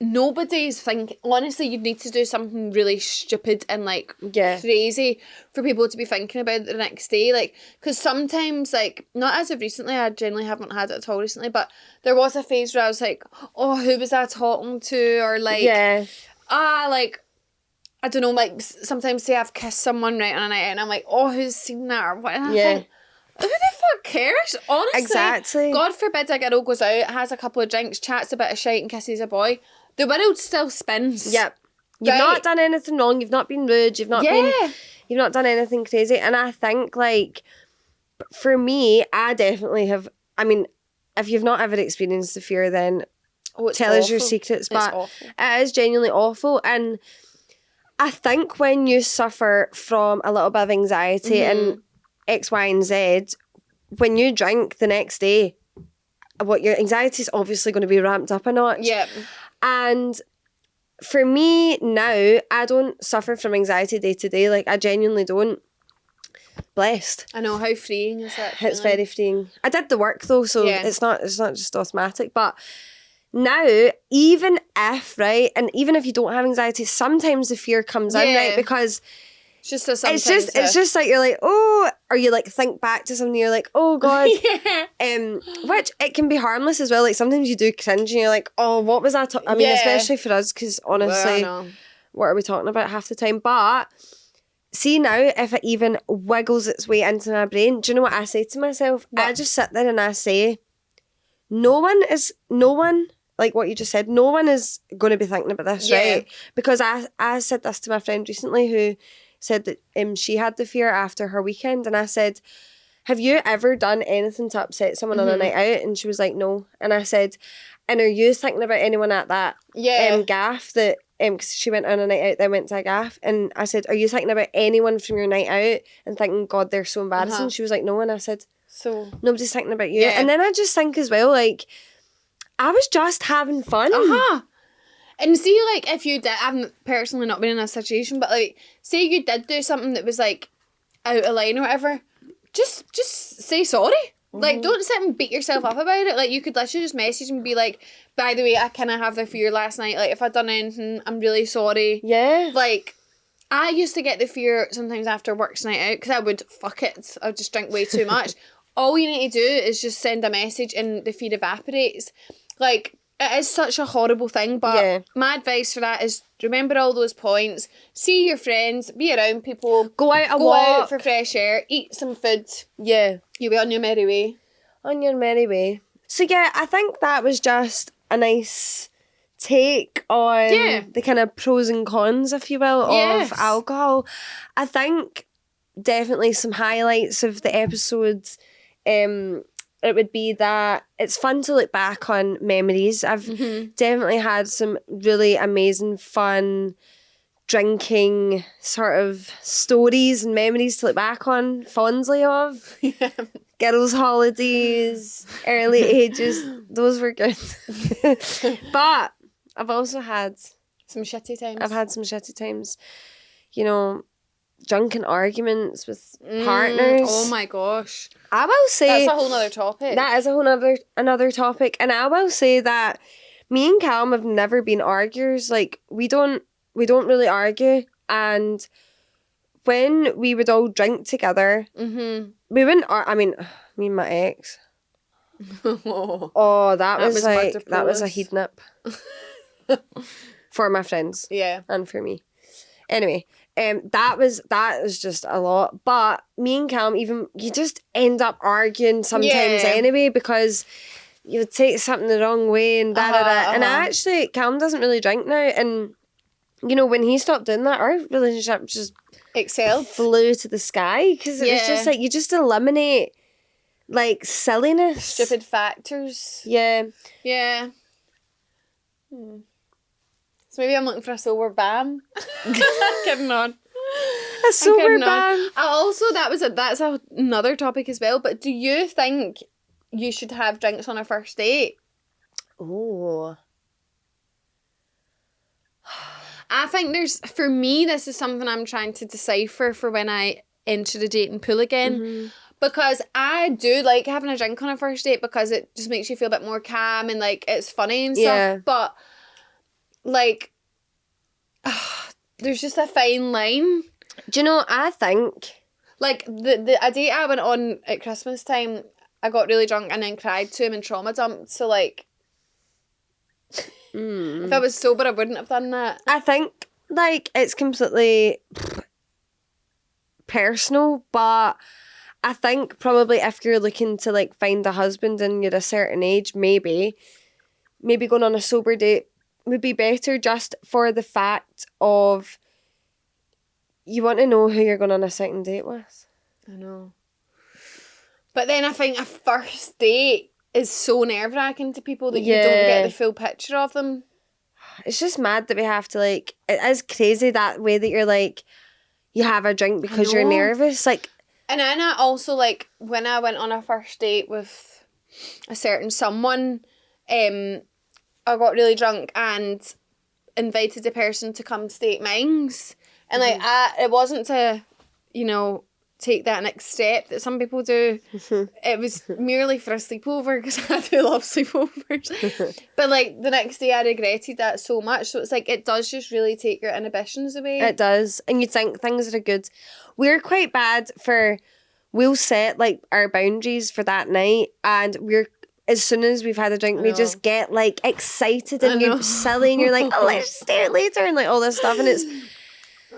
honestly, you'd need to do something really stupid and like crazy for people to be thinking about it the next day. Like, because sometimes, like, not as of recently, I generally haven't had it at all recently, but there was a phase where I was like, oh, who was I talking to? Or like, like, I don't know, like sometimes say I've kissed someone right on a night out and I'm like, oh, who's seen that or what? And I think, who the fuck cares? Honestly. Exactly. God forbid a girl goes out, has a couple of drinks, chats a bit of shite and kisses a boy. The world still spins. Yep. You've not done anything wrong. You've not been rude. You've not done anything crazy. And I think, like, for me, I definitely have, I mean, if you've not ever experienced the fear, then tell us your secrets. But it is genuinely awful. And I think when you suffer from a little bit of anxiety and X, Y, and Z, when you drink the next day, your anxiety is obviously going to be ramped up a notch. Yep. And for me now, I don't suffer from anxiety day to day. Like, I genuinely don't. Blessed. I know, how freeing is that? It's very freeing. I did the work though, so it's not just automatic. But now, even if, right, and even if you don't have anxiety, sometimes the fear comes in, right? Because it's just like you're like, oh, or you like think back to something, you're like, oh God. Which it can be harmless as well. Like sometimes you do cringe and you're like, oh, what was that? I mean, especially for us, because honestly, what are we talking about half the time? But see now, if it even wiggles its way into my brain, do you know what I say to myself? What? I just sit there and I say, no one, like what you just said, no one is going to be thinking about this, right? Because I said this to my friend recently who said that she had the fear after her weekend, and I said, have you ever done anything to upset someone on a night out? And she was like, no. And I said, and are you thinking about anyone at that gaff that, because she went on a night out, then went to a gaff, and I said, are you thinking about anyone from your night out and thinking, God, they're so embarrassing? She was like, no. And I said, so nobody's thinking about you. And then I just think as well, like, I was just having fun. And see, like, if you did, I've personally not been in a situation, but, like, say you did do something that was, like, out of line or whatever, just say sorry. Like, don't sit and beat yourself up about it. Like, you could literally just message and be like, by the way, I kind of have the fear last night. Like, if I'd done anything, I'm really sorry. Yeah. Like, I used to get the fear sometimes after work's night out, because I would, fuck it, I would just drink way too much. All you need to do is just send a message and the fear evaporates. Like, it is such a horrible thing, but my advice for that is remember all those points, see your friends, be around people, go out for fresh air, eat some food. Yeah. You'll be on your merry way. On your merry way. So yeah, I think that was just a nice take on the kind of pros and cons, if you will, of alcohol. I think definitely some highlights of the episodes, it would be that it's fun to look back on memories. I've definitely had some really amazing, fun drinking sort of stories and memories to look back on fondly of. Girls' holidays, early ages, those were good. But I've also had some shitty times. I've had some shitty times. You know, drunken arguments with partners. Oh my gosh. I will say that's a whole nother topic. That is a whole another topic. And I will say that me and Callum have never been arguers. Like, we don't really argue. And when we would all drink together, we wouldn't me and my ex. That was a heat nip. For my friends. Yeah. And for me. Anyway, that was just a lot. But me and Callum, even, you just end up arguing sometimes anyway, because you would take something the wrong way and And actually, Callum doesn't really drink now, and you know, when he stopped doing that, our relationship just excelled, flew to the sky, because it was just like, you just eliminate like silliness, stupid factors. Yeah. So maybe I'm looking for a sober Bam. Kidding on. A A sober bam. Also, that's another topic as well. But do you think you should have drinks on a first date? Oh. I think for me, this is something I'm trying to decipher for when I enter the dating pool again. Mm-hmm. Because I do like having a drink on a first date because it just makes you feel a bit more calm and like it's funny and stuff. But like, there's just a fine line. Do you know, I think... Like, a date I went on at Christmas time, I got really drunk and then cried to him and trauma dumped. So like, if I was sober, I wouldn't have done that. I think like it's completely personal, but I think probably if you're looking to like find a husband and you're a certain age, maybe going on a sober date would be better, just for the fact of you want to know who you're going on a second date with. I know. But then I think a first date is so nerve-wracking to people that you don't get the full picture of them. It's just mad that we have to like... It is crazy that way that you're like... You have a drink because you're nervous. Like... And then I also, like, when I went on a first date with a certain someone, I got really drunk and invited the person to come stay at mine's. And, like, it wasn't to, you know, take that next step that some people do. It was merely for a sleepover because I do love sleepovers. But, like, the next day I regretted that so much. So it's like, it does just really take your inhibitions away. It does. And you think things are good. We're quite bad for... We'll set, like, our boundaries for that night, and as soon as we've had a drink, we just get, like, excited, and you're silly, and you're like, oh, let's stay out later, and, like, all this stuff, and it's...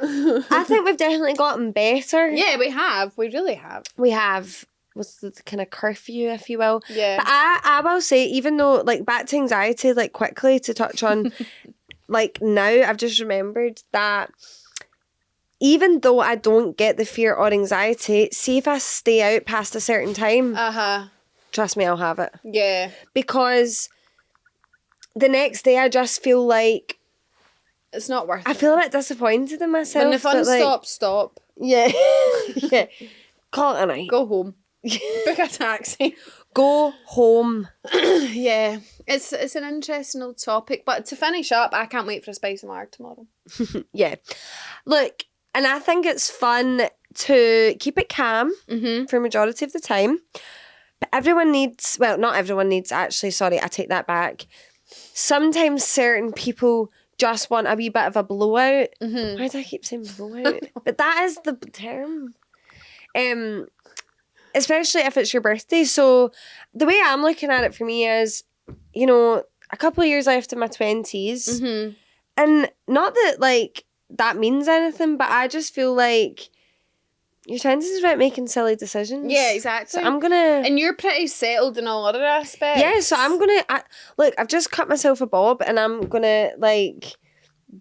I think we've definitely gotten better. Yeah, we have. We really have. We have. What's the kind of curfew, if you will. Yeah. But I will say, even though, like, back to anxiety, like, quickly to touch on, like, now I've just remembered that... Even though I don't get the fear or anxiety, see if I stay out past a certain time, trust me, I'll have it. Yeah. Because the next day I just feel like... It's not worth it. I feel a bit disappointed in myself. When the fun stops, stop. Yeah. Yeah. Call it a night. Go home. Book a taxi. Go home. Yeah. It's an interesting old topic. But to finish up, I can't wait for a spicy marg tomorrow. Yeah. Look... And I think it's fun to keep it calm for majority of the time. But everyone needs... Well, not everyone needs, actually. Sorry, I take that back. Sometimes certain people just want a wee bit of a blowout. Why do I keep saying blowout? But that is the term. Especially if it's your birthday. So the way I'm looking at it for me is, you know, a couple of years left in my 20s. And not that, like... that means anything, but I just feel like your 20s is about making silly decisions. Yeah, exactly. So I'm gonna... And you're pretty settled in all other aspects. Yeah, so I'm gonna... Look, I've just cut myself a bob and I'm gonna, like,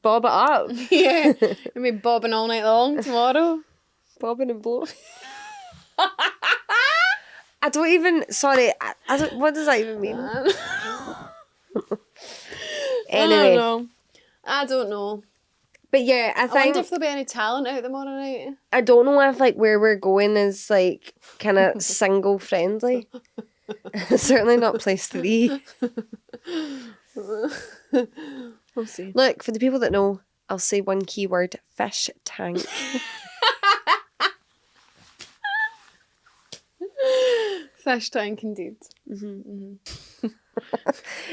bob it up. Yeah. You'll be bobbing all night long tomorrow. Bobbing and blowing. I don't even... Sorry, I don't... What does that even mean? Anyway. I don't know. But yeah, I think... I wonder if there'll be any talent out tomorrow night. I don't know if, like, where we're going is, like, kind of single-friendly. Certainly not place 3. We'll see. Look, for the people that know, I'll say one keyword: fish tank. Fish tank, indeed.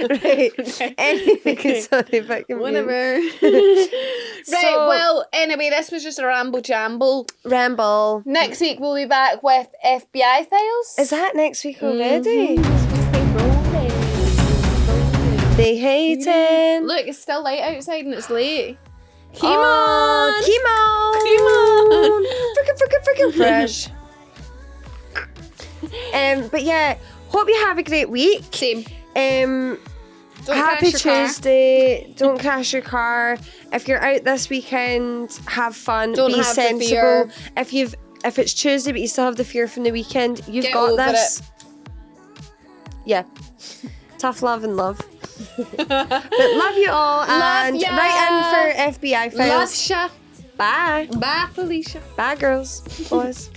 Right. Anyway, sorry, back in whatever. Right, well, anyway, this was just a ramble. Next week we'll be back with FBI files. Is that next week already? They hating. Look, it's still light outside and it's late. Chemo. Freaking fresh. But yeah, hope you have a great week. Same. Happy Tuesday. Don't crash your car. If you're out this weekend, have fun. Don't be have sensible. The fear. If it's Tuesday but you still have the fear from the weekend, you've Get got over this. It. Yeah. Tough love and love. But love you all and write in for FBI files. Love ya. Bye. Bye, Felicia. Bye, girls. Boys.